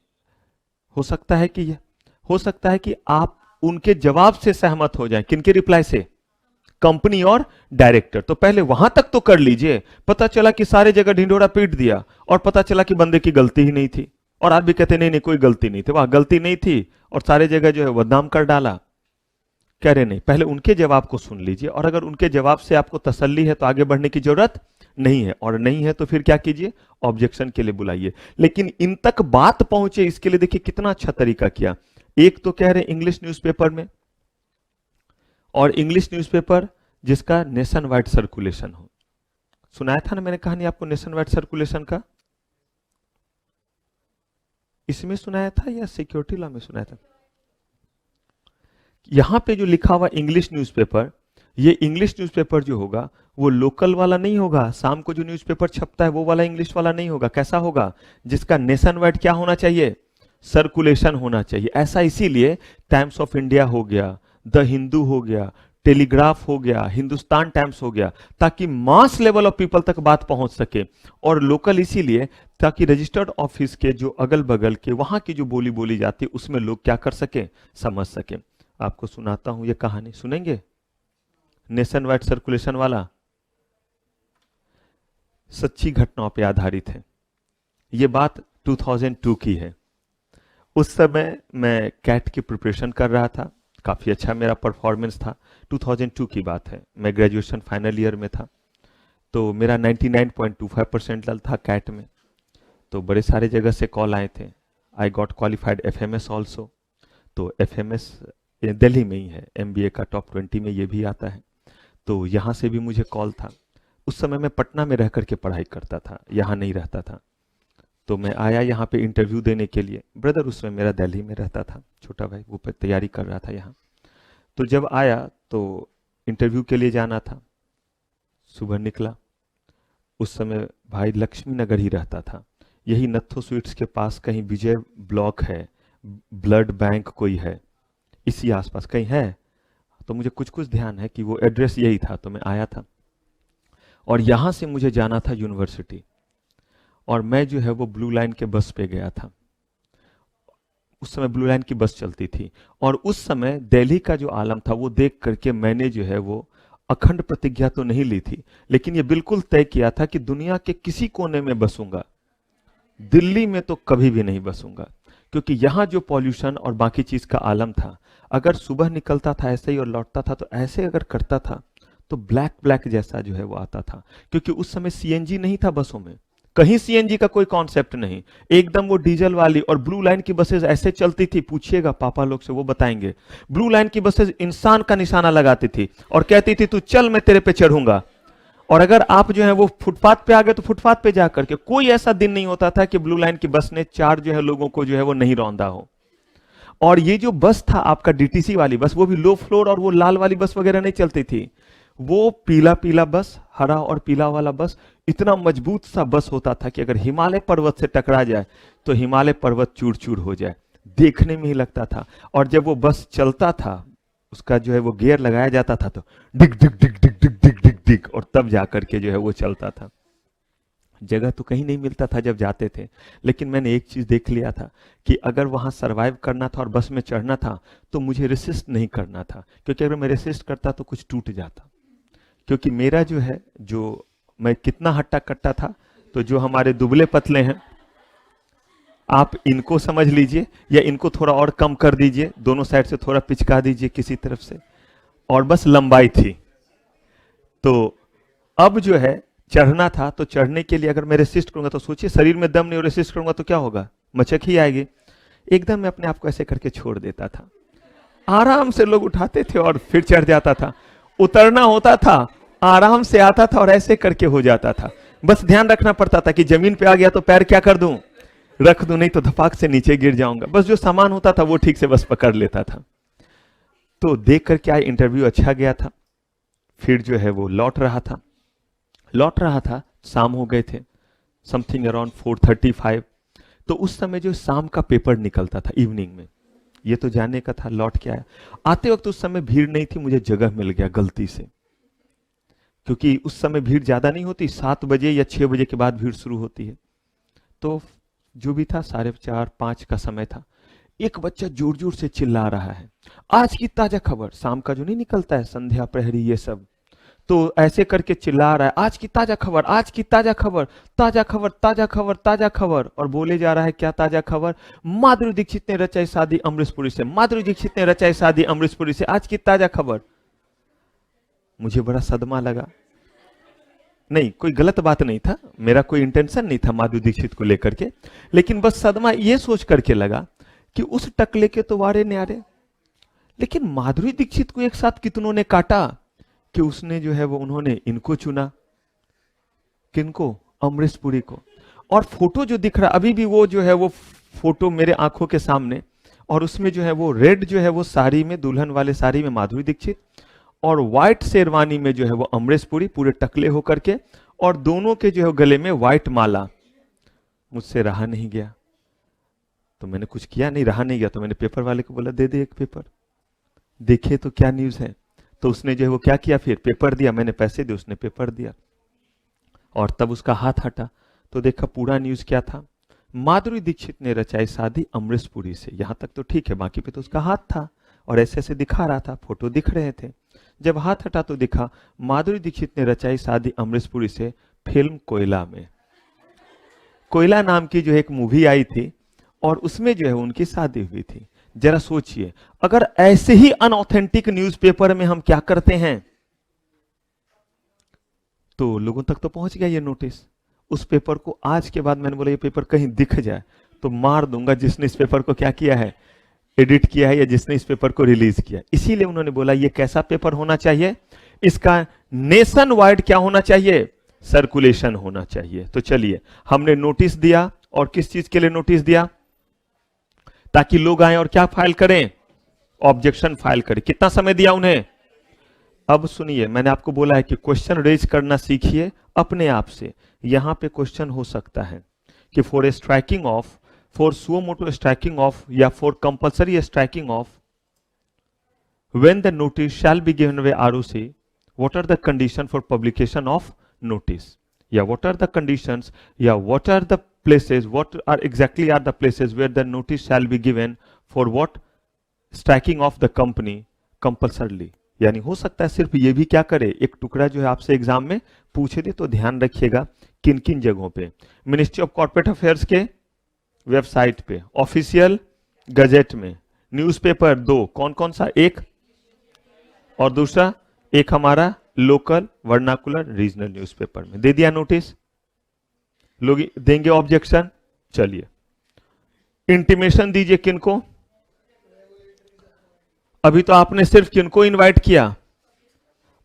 हो सकता है कि आप उनके जवाब से सहमत हो जाएं। किनके रिप्लाई से? कंपनी और डायरेक्टर। तो पहले वहां तक तो कर लीजिए। पता चला कि सारे जगह ढिंडोरा पीट दिया और पता चला कि बंदे की गलती ही नहीं थी, और आप भी कहते नहीं नहीं कोई गलती नहीं थी, वहां गलती नहीं थी और सारे जगह जो है बदनाम कर डाला। कह रहे नहीं, पहले उनके जवाब को सुन लीजिए, और अगर उनके जवाब से आपको तसल्ली है तो आगे बढ़ने की जरूरत नहीं है, और नहीं है तो फिर क्या कीजिए? ऑब्जेक्शन के लिए बुलाइए। लेकिन इन तक बात पहुंचे इसके लिए देखिए कितना अच्छा तरीका किया। एक तो कह रहे इंग्लिश न्यूज़पेपर में, और इंग्लिश न्यूज़पेपर जिसका नेशन वाइड सर्कुलेशन हो। सुनाया था ना मैंने कहानी आपको नेशन वाइड सर्कुलेशन का? इसमें सुनाया था या सिक्योरिटी लॉ में सुनाया था? यहां पे जो लिखा हुआ इंग्लिश न्यूज़पेपर, ये इंग्लिश न्यूज़पेपर जो होगा वो लोकल वाला नहीं होगा। शाम को जो न्यूज़पेपर छपता है वो वाला इंग्लिश वाला नहीं होगा। कैसा होगा? जिसका नेशन वाइड क्या होना चाहिए? सर्कुलेशन होना चाहिए। ऐसा इसीलिए टाइम्स ऑफ इंडिया हो गया, द हिंदू हो गया, टेलीग्राफ हो गया, हिंदुस्तान टाइम्स हो गया, ताकि मास लेवल ऑफ पीपल तक बात पहुंच सके। और लोकल इसीलिए ताकि रजिस्टर्ड ऑफिस के जो अगल बगल के वहां की जो बोली बोली जाती है उसमें लोग क्या कर सके? समझ सके। आपको सुनाता हूं ये कहानी, सुनेंगे? नेशन वाइड सर्कुलेशन वाला सच्ची घटनाओं पे आधारित है। ये बात 2002 की है। उस समय मैं कैट की प्रिपरेशन कर रहा था, काफी अच्छा मेरा परफॉर्मेंस था। 2002 की बात है, मैं ग्रेजुएशन फाइनल ईयर में था। तो मेरा 99.25% था कैट में। तो बड़े सारे जगह से कॉल आए थे। I got qualified FMS also. तो FMS दिल्ली में ही है, MBA का टॉप 20 में ये भी आता है। तो यहाँ से भी मुझे कॉल था। उस समय मैं पटना में रह करके पढ़ाई करता था, यहाँ नहीं रहता था। तो मैं आया यहाँ पे इंटरव्यू देने के लिए। ब्रदर उस समय मेरा दिल्ली में रहता था, छोटा भाई वो पे तैयारी कर रहा था यहाँ। तो जब आया तो इंटरव्यू के लिए जाना था, सुबह निकला। उस समय भाई लक्ष्मी नगर ही रहता था, यही नत्थो स्वीट्स के पास कहीं विजय ब्लॉक है, ब्लड बैंक कोई है, इसी आसपास कहीं है। तो मुझे कुछ कुछ ध्यान है कि वो एड्रेस यही था। तो मैं आया था और यहां से मुझे जाना था यूनिवर्सिटी, और मैं जो है वो ब्लू लाइन के बस पे गया था। उस समय ब्लू लाइन की बस चलती थी, और उस समय दिल्ली का जो आलम था वो देख करके मैंने जो है वो अखंड प्रतिज्ञा तो नहीं ली थी, लेकिन ये बिल्कुल तय किया था कि दुनिया के किसी कोने में बसूंगा, दिल्ली में तो कभी भी नहीं बसूंगा। क्योंकि यहां जो पॉल्यूशन और बाकी चीज का आलम था, अगर सुबह निकलता था ऐसे ही और लौटता था तो ऐसे अगर करता था तो ब्लैक ब्लैक जैसा जो है वो आता था। क्योंकि उस समय CNG नहीं था बसों में, कहीं CNG का कोई कॉन्सेप्ट नहीं, एकदम वो डीजल वाली। और ब्लू लाइन की बसेस ऐसे चलती थी, पूछिएगा पापा लोग से, वो बताएंगे। ब्लू लाइन की बसेस इंसान का निशाना लगाती थी और कहती थी तू चल मैं तेरे पे चढ़ूंगा। और अगर आप जो है वो फुटपाथ पे आ गए तो फुटपाथ पे जाकर के, कोई ऐसा दिन नहीं होता था कि ब्लू लाइन की बस ने 4 जो है लोगों को जो है वो नहीं रौंदा हो। और ये जो बस था आपका DTC वाली बस, वो भी लो फ्लोर, और वो लाल वाली बस वगैरह नहीं चलती थी। वो पीला पीला बस, हरा और पीला वाला बस इतना मजबूत सा बस होता था कि अगर हिमालय पर्वत से टकरा जाए तो हिमालय पर्वत चूर चूर हो जाए, देखने में ही लगता था। और जब वो बस चलता था, उसका जो है वो गियर लगाया जाता था तो डिग डिग डिग डिग डिग डिग डिग डिग, और तब जाकर के जो है वो चलता था। जगह तो कहीं नहीं मिलता था जब जाते थे, लेकिन मैंने एक चीज देख लिया था कि अगर वहां सरवाइव करना था और बस में चढ़ना था तो मुझे रेसिस्ट नहीं करना था, क्योंकि अगर मैं रेसिस्ट करता तो कुछ टूट जाता। क्योंकि मेरा जो है, जो मैं कितना हट्टा कट्टा था, तो जो हमारे दुबले पतले हैं, आप इनको समझ लीजिए या इनको थोड़ा और कम कर दीजिए, दोनों साइड से थोड़ा पिचका दीजिए किसी तरफ से, और बस लंबाई थी। तो अब जो है चढ़ना था, तो चढ़ने के लिए अगर मैं रेसिस्ट करूंगा तो सोचिए शरीर में दम नहीं, और रेसिस्ट करूंगा तो क्या होगा, मचक ही आएगी। एकदम मैं अपने आप को ऐसे करके छोड़ देता था, आराम से लोग उठाते थे और फिर चढ़ जाता था। उतरना होता था, आराम से आता था और ऐसे करके हो जाता था। बस ध्यान रखना पड़ता था कि जमीन पे आ गया तो पैर क्या कर दूं, रख दूं, नहीं तो धपाक से नीचे गिर जाऊंगा। बस जो सामान होता था वो ठीक से बस पकड़ लेता था। तो देख कर क्या इंटरव्यू अच्छा गया था। फिर जो है वो लौट रहा था, शाम हो गए थे, समथिंग अराउंड 4:35। तो उस समय जो शाम का पेपर निकलता था इवनिंग में, ये तो जाने का था, लौट के आया। आते वक्त उस समय भीड़ नहीं थी, मुझे जगह मिल गया गलती से, क्योंकि उस समय भीड़ ज्यादा नहीं होती, 7 बजे या 6 बजे के बाद भीड़ शुरू होती है। तो जो भी था 4:30-5 का समय था। एक बच्चा जोर जोर से चिल्ला रहा है, आज की ताजा खबर, शाम का जो नहीं निकलता है संध्या प्रहरी ये सब, तो ऐसे करके चिल्ला रहा है, आज की ताजा खबर, आज की ताजा खबर, ताजा खबर, ताजा खबर, ताजा खबर। और बोले जा रहा है क्या ताजा खबर, माधुरी दीक्षित ने रचाई शादी अमरीश पुरी से, माधुरी दीक्षित ने रचाई शादी अमरीश पुरी से, आज की ताजा खबर। मुझे बड़ा सदमा लगा। नहीं, कोई गलत बात नहीं था, मेरा कोई इंटेंशन नहीं था माधुरी दीक्षित को लेकर के, लेकिन बस सदमा ये सोच करके लगा कि उस टकले के तो वारे न्यारे, लेकिन माधुरी दीक्षित को एक साथ कितनों ने काटा कि उसने जो है वो, उन्होंने इनको चुना, किनको, अमरीश पुरी को। और फोटो जो दिख रहा अभी भी, वो जो है वो फोटो मेरे आंखों के सामने, और उसमें जो है वो रेड जो है वो साड़ी में, दुल्हन वाले साड़ी में माधुरी दीक्षित, और व्हाइट शेरवानी में जो है वो अमरीश पुरी, पूरे टकले होकर के, और दोनों के जो है गले में व्हाइट माला। मुझसे रहा नहीं गया, तो मैंने कुछ किया नहीं, रहा नहीं गया, तो मैंने पेपर वाले को बोला दे दे एक पेपर, देखे तो क्या न्यूज है। तो उसने जो है वो क्या किया, फिर पेपर दिया, मैंने पैसे दिए, उसने पेपर दिया, और तब उसका हाथ हटा तो देखा पूरा न्यूज क्या था, माधुरी दीक्षित ने रचाई शादी अमरीश पुरी से। यहां तक तो ठीक है, बाकी पे तो उसका हाथ था और ऐसे ऐसे दिखा रहा था, फोटो दिख रहे थे। जब हाथ हटा तो दिखा माधुरी दीक्षित ने रचाई शादी अमरीश पुरी से फिल्म कोयला में। कोयला नाम की जो एक मूवी आई थी और उसमें जो है उनकी शादी हुई थी। जरा सोचिए, अगर ऐसे ही अनऑथेंटिक न्यूज़पेपर में हम क्या करते हैं, तो लोगों तक तो पहुंच गया ये नोटिस। उस पेपर को आज के बाद मैंने बोला ये पेपर कहीं दिख जाए तो मार दूंगा जिसने इस पेपर को क्या किया है, एडिट किया है, या जिसने इस पेपर को रिलीज किया। इसीलिए उन्होंने बोला ये कैसा पेपर होना चाहिए, इसका नेशन वाइड क्या होना चाहिए, सर्कुलेशन होना चाहिए। तो चलिए, हमने नोटिस दिया, और किस चीज के लिए नोटिस दिया, ताकि लोग आए और क्या फाइल करें, ऑब्जेक्शन फाइल करें। कितना समय दिया उन्हें, अब सुनिए, मैंने आपको बोला है कि क्वेश्चन रेज करना सीखिए अपने आप से। यहां पे क्वेश्चन हो सकता है कि for a striking off, for suo motu striking off, या for compulsory striking off, when the notice shall be given by ROC, what are the conditions for publication of notice? Yeah, what are the conditions? Yeah, what are the places? What are exactly are the places where the notice shall be given for what? Striking of the company compulsorily. यानी हो सकता है सिर्फ ये भी क्या करे, एक टुकड़ा जो है आपसे एग्जाम में पूछे दे, तो ध्यान रखिएगा किन किन जगहों पे। मिनिस्ट्री ऑफ कॉर्पोरेट अफेयर्स के वेबसाइट पे, ऑफिशियल गजेट में, न्यूज़पेपर 2, कौन कौन सा, एक, और दूसरा एक हमारा लोकल वर्नाकुलर रीजनल न्यूज़पेपर में दे दिया नोटिस। लोग देंगे ऑब्जेक्शन। चलिए, इंटीमेशन दीजिए किनको, अभी तो आपने सिर्फ किनको इनवाइट किया,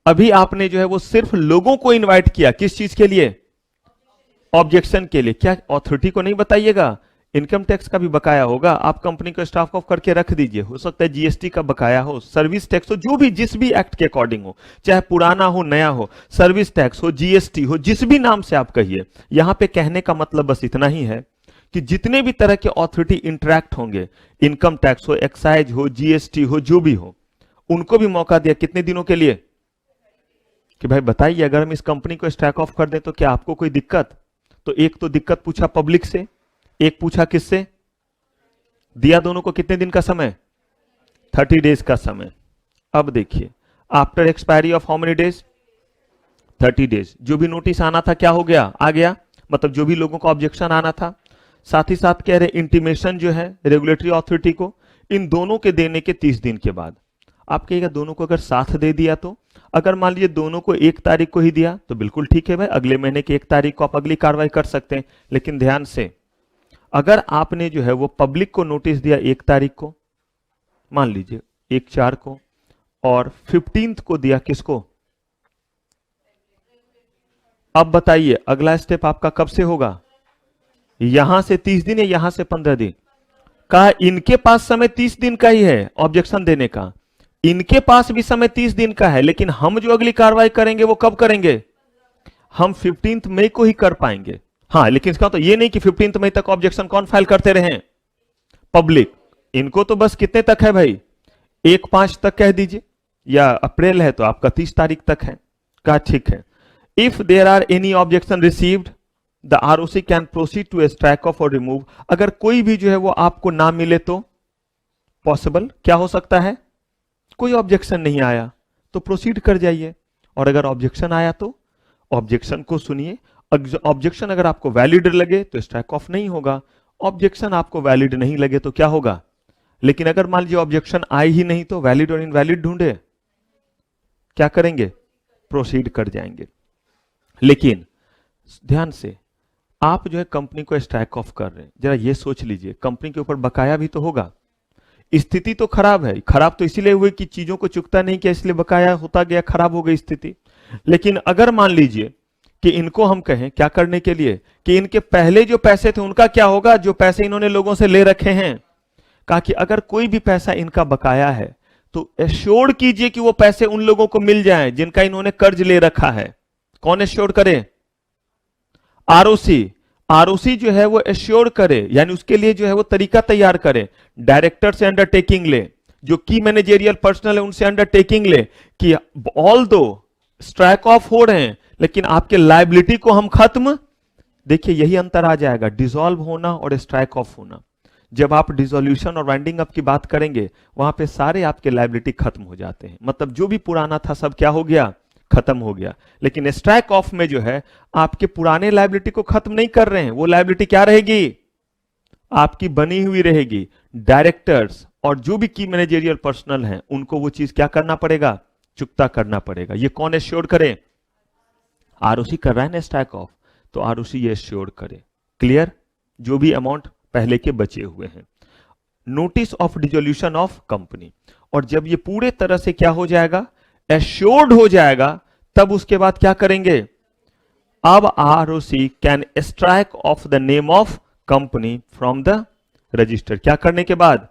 अभी आपने जो है वो सिर्फ लोगों को इनवाइट किया, किस चीज के लिए, ऑब्जेक्शन के लिए। क्या अथॉरिटी को नहीं बताइएगा, इनकम टैक्स का भी बकाया होगा, आप कंपनी को स्टाफ ऑफ करके रख दीजिए, हो सकता है जीएसटी का बकाया हो, सर्विस टैक्स हो, जो भी जिस भी एक्ट के अकॉर्डिंग हो, चाहे पुराना हो नया हो, सर्विस टैक्स हो, जीएसटी हो, जिस भी नाम से आप कहिए। यहां पे कहने का मतलब बस इतना ही है कि जितने भी तरह के ऑथोरिटी इंटरैक्ट होंगे, इनकम टैक्स हो, एक्साइज हो, जीएसटी हो, जो भी हो, उनको भी मौका दिया कितने दिनों के लिए कि भाई बताइए अगर हम इस कंपनी को स्ट्राइक ऑफ कर दें तो क्या आपको कोई दिक्कत? तो एक तो दिक्कत पूछा पब्लिक से, एक पूछा किससे, दिया दोनों को कितने दिन का समय, 30 डेज का समय। अब देखिए after expiry of how many days, 30 days, जो भी नोटिस आना था क्या हो गया, आ गया, मतलब जो भी लोगों का ऑब्जेक्शन आना था। साथ ही साथ कह रहे इंटीमेशन जो है रेगुलेटरी अथॉरिटी को, इन दोनों के देने के 30 दिन के बाद। आप कहिएगा दोनों को अगर साथ दे दिया तो, अगर मान लीजिए दोनों को 1 तारीख को ही दिया तो बिल्कुल ठीक है भाई, अगले महीने की 1 तारीख को आप अगली कार्रवाई कर सकते हैं। लेकिन ध्यान से, अगर आपने जो है वो पब्लिक को नोटिस दिया 1 तारीख को, मान लीजिए 1/4 को, और 15th को दिया किसको, अब बताइए अगला स्टेप आपका कब से होगा, यहां से 30 दिन या यहां से 15 दिन? कहा इनके पास समय 30 दिन का ही है ऑब्जेक्शन देने का, इनके पास भी समय 30 दिन का है, लेकिन हम जो अगली कार्रवाई करेंगे वो कब करेंगे, हम 15 मई को ही कर पाएंगे। हाँ, लेकिन इसका तो ये नहीं कि 15 मई तक ऑब्जेक्शन कौन फाइल करते रहे, पब्लिक। इनको तो बस कितने तक है भाई, 1/5 तक कह दीजिए, या अप्रैल है तो आपका 30 तारीख तक है। कहा ठीक है, if there are any objection received the ROC can proceed to strike off और रिमूव। अगर कोई भी जो है वो आपको ना मिले तो पॉसिबल क्या हो सकता है, कोई ऑब्जेक्शन नहीं आया तो प्रोसीड कर जाइए, और अगर ऑब्जेक्शन आया तो ऑब्जेक्शन को सुनिए। ऑब्जेक्शन अगर आपको वैलिड लगे तो स्ट्राइक ऑफ नहीं होगा, ऑब्जेक्शन आपको वैलिड नहीं लगे तो क्या होगा। लेकिन अगर मान लीजिए ऑब्जेक्शन आए ही नहीं तो वैलिड और इनवैलिड ढूंढे, क्या करेंगे, प्रोसीड कर जाएंगे। लेकिन ध्यान से, आप जो है कंपनी को स्ट्राइक ऑफ कर रहे हैं, जरा ये सोच लीजिए कंपनी के ऊपर बकाया भी तो होगा। स्थिति तो खराब है, खराब तो इसीलिए हुई कि चीजों को चुकता नहीं किया, इसलिए बकाया होता गया, खराब हो गई स्थिति। लेकिन अगर मान लीजिए कि इनको हम कहें क्या करने के लिए कि इनके पहले जो पैसे थे उनका क्या होगा, जो पैसे इन्होंने लोगों से ले रखे हैं। कहा कि अगर कोई भी पैसा इनका बकाया है तो एश्योर कीजिए कि वो पैसे उन लोगों को मिल जाएं जिनका इन्होंने कर्ज ले रखा है। कौन एश्योर करे, आरओसी। आरओसी जो है वो एश्योर करे, यानी उसके लिए जो है वो तरीका तैयार करे, डायरेक्टर से अंडरटेकिंग ले, जो की मैनेजेरियल पर्सनल है उनसे अंडरटेकिंग ले कि ऑल दो स्ट्राइक ऑफ हो रहे हैं लेकिन आपके लायबिलिटी को हम खत्म। देखिए यही अंतर आ जाएगा, डिसॉल्व होना और स्ट्राइक ऑफ होना। जब आप डिसोल्यूशन और वाइंडिंग अप की बात करेंगे वहां पे सारे आपके लायबिलिटी खत्म हो जाते हैं, मतलब जो भी पुराना था सब क्या हो गया, खत्म हो गया। लेकिन स्ट्राइक ऑफ में जो है आपके पुराने लायबिलिटी को खत्म नहीं कर रहे हैं, वो लायबिलिटी क्या रहेगी, आपकी बनी हुई रहेगी। डायरेक्टर्स और जो भी की मैनेजेरियल पर्सनल हैं उनको वो चीज क्या करना पड़ेगा, चुकता करना पड़ेगा। ये कौन एश्योर करे, आरओसी कर रहा है ना स्ट्राइक ऑफ, तो आरओसी ये एश्योर करे। क्लियर, जो भी अमाउंट पहले के बचे हुए हैं। Notice of dissolution of company, और जब ये पूरे तरह से क्या हो जाएगा, एश्योर्ड हो जाएगा, तब उसके बाद क्या करेंगे, अब ROC can strike off the name of company from the register. क्या करने के बाद,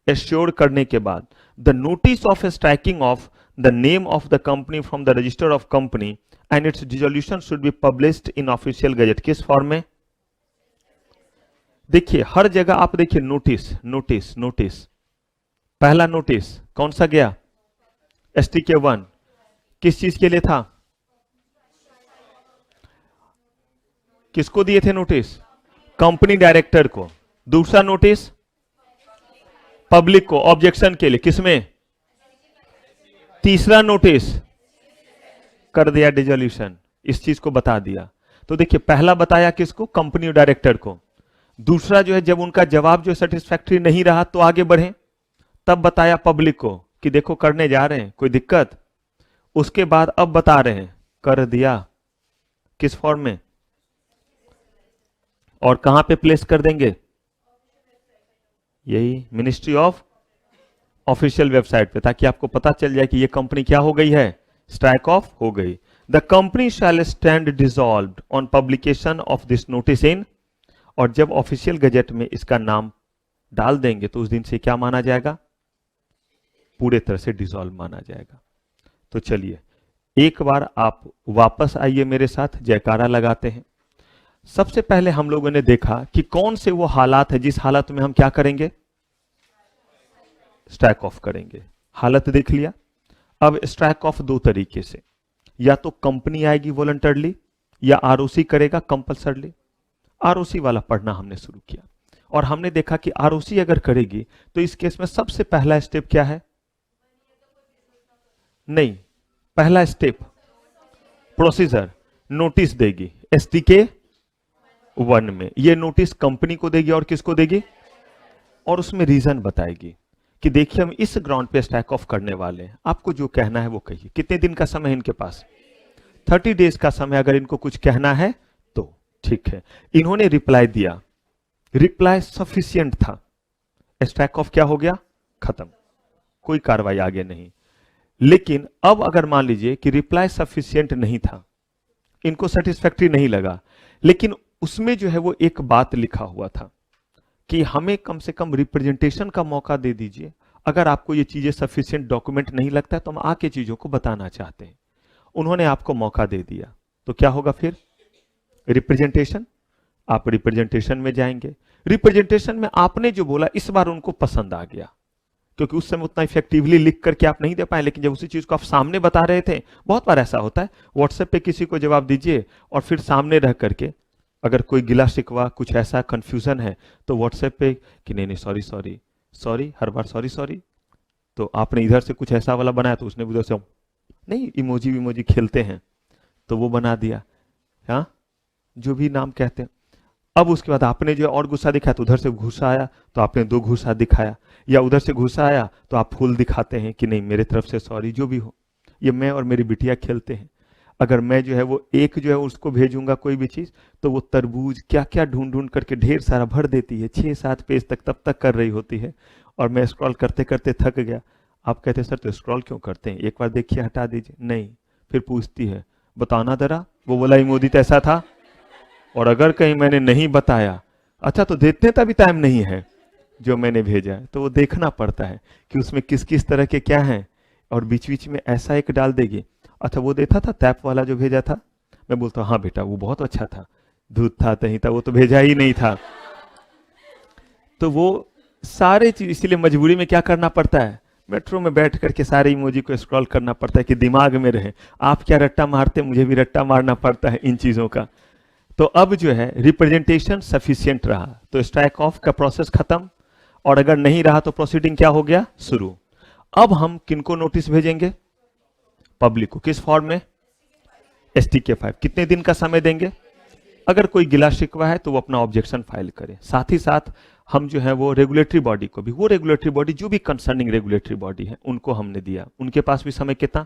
एश्योर करने के बाद। The notice of striking off the name of the company from the register of company and its dissolution should be published in official gazette. किस form में, देखिए हर जगह आप देखिए नोटिस नोटिस नोटिस। पहला नोटिस कौन सा गया, STK 1, किस चीज के लिए था, किसको दिए थे नोटिस, कंपनी डायरेक्टर को। दूसरा नोटिस पब्लिक को ऑब्जेक्शन के लिए, किसमें, तीसरा नोटिस कर दिया डिसोल्यूशन, इस चीज को बता दिया। तो देखिए पहला बताया किसको, कंपनी डायरेक्टर को। दूसरा जो है जब उनका जवाब जो सेटिस्फैक्टरी नहीं रहा तो आगे बढ़े, तब बताया पब्लिक को कि देखो करने जा रहे हैं, कोई दिक्कत। उसके बाद अब बता रहे हैं कर दिया, किस फॉर्म में, और कहां पे प्लेस कर देंगे, यही मिनिस्ट्री ऑफ ऑफिशियल वेबसाइट पे, ताकि आपको पता चल जाए कि ये कंपनी क्या हो गई है, स्ट्राइक ऑफ हो गई। The company shall stand dissolved on publication of this notice in, और जब ऑफिशियल गजेट में इसका नाम डाल देंगे तो उस दिन से क्या माना जाएगा, पूरे तरह से डिसॉल्व माना जाएगा। तो चलिए एक बार आप वापस आइए मेरे साथ, जयकारा लगाते हैं। सबसे पहले हम लोगों ने देखा कि कौन से वो हालात है जिस हालत में हम क्या करेंगे, स्ट्राइक ऑफ करेंगे। हालत देख लिया। अब स्ट्राइक ऑफ दो तरीके से, या तो कंपनी आएगी वॉलंटरली या आरओसी करेगा कंपल्सरली। आरओसी वाला पढ़ना हमने शुरू किया और हमने देखा कि आरओसी अगर करेगी तो इस केस में सबसे पहला स्टेप क्या है, नहीं, पहला स्टेप प्रोसीजर, नोटिस देगी एसटीके 1 में। ये नोटिस कंपनी को देगी और किसको देगी, और उसमें रीजन बताएगी कि देखिए हम इस ग्राउंड पे स्ट्राइक ऑफ करने वाले हैं, आपको जो कहना है वो कहिए। कितने दिन का समय है इनके पास, 30 डेज का समय। अगर इनको कुछ कहना है तो ठीक है। इन्होंने रिप्लाई दिया, रिप्लाई सफिशिएंट था, स्ट्राइक ऑफ क्या हो गया, खत्म, कोई कार्रवाई आगे नहीं। लेकिन अब अगर मान लीजिए कि रिप्लाई सफिशिएंट नहीं था, इनको सेटिस्फैक्टरी नहीं लगा, लेकिन उसमें जो है वो एक बात लिखा हुआ था कि हमें कम से कम रिप्रेजेंटेशन का मौका दे दीजिए, अगर आपको ये चीजें सफिशिएंट डॉक्यूमेंट नहीं लगता है तो हम आके चीजों को बताना चाहते हैं। उन्होंने आपको मौका दे दिया तो क्या होगा फिर, रिप्रेजेंटेशन। आप रिप्रेजेंटेशन में जाएंगे। रिप्रेजेंटेशन में आपने जो बोला इस बार उनको पसंद आ गया, क्योंकि उस समय उतना इफेक्टिवली लिख करके आप नहीं दे पाए, लेकिन जब उसी चीज को आप सामने बता रहे थे, बहुत बार ऐसा होता है व्हाट्सएप पे किसी को जवाब दीजिए और फिर सामने रह करके अगर कोई गिला शिकवा कुछ ऐसा कंफ्यूजन है तो व्हाट्सएप पे कि नहीं नहीं सॉरी सॉरी सॉरी, हर बार सॉरी सॉरी, तो आपने इधर से कुछ ऐसा वाला बनाया तो उसने उधर से नहीं, इमोजी विमोजी खेलते हैं तो वो बना दिया, हाँ जो भी नाम कहते हैं। अब उसके बाद आपने जो और गुस्सा दिखाया तो उधर से गुस्सा आया तो आपने 2 गुस्सा दिखाया, या उधर से गुस्सा आया तो आप फूल दिखाते हैं कि नहीं मेरे तरफ से सॉरी, जो भी हो। ये मैं और मेरी बिटिया खेलते हैं, अगर मैं जो है वो एक जो है उसको भेजूंगा कोई भी चीज तो वो तरबूज क्या क्या ढूंढ ढूंढ करके ढेर सारा भर देती है, 6-7 पेज तक तब तक कर रही होती है, और मैं स्क्रॉल करते करते थक गया। आप कहते हैं सर तो स्क्रॉल क्यों करते हैं, एक बार देखिए हटा दीजिए, नहीं, फिर पूछती है बताना जरा वो वाला इमोजी तो ऐसा था, और अगर कहीं मैंने नहीं बताया, अच्छा तो देखने का भी टाइम नहीं है जो मैंने भेजा है, तो वो देखना पड़ता है कि उसमें किस किस तरह के क्या हैं, और बीच बीच में ऐसा एक डाल देगी, अच्छा वो देखा था टैप वाला जो भेजा था, मैं बोलता हूँ हाँ बेटा वो बहुत अच्छा था, दूध था दही था, वो तो भेजा ही नहीं था। तो वो सारे चीज इसलिए मजबूरी में क्या करना पड़ता है, मेट्रो में बैठ करके सारे इमोजी को स्क्रॉल करना पड़ता है कि दिमाग में रहे। आप क्या रट्टा मारते, मुझे भी रट्टा मारना पड़ता है इन चीजों का। तो अब जो है रिप्रेजेंटेशन सफिशिएंट रहा तो स्ट्राइक ऑफ का प्रोसेस खत्म, और अगर नहीं रहा तो प्रोसीडिंग क्या हो गया, शुरू। अब हम किनको नोटिस भेजेंगे, पब्लिक को। किस फॉर्म में, STK 5। कितने दिन का समय देंगे, अगर कोई गिला शिकवा है तो वो अपना ऑब्जेक्शन फाइल करे। साथ ही साथ हम जो है वो रेगुलेटरी बॉडी को भी, वो रेगुलेटरी बॉडी जो भी कंसर्निंग रेगुलेटरी बॉडी है उनको हमने दिया, उनके पास भी समय कितना।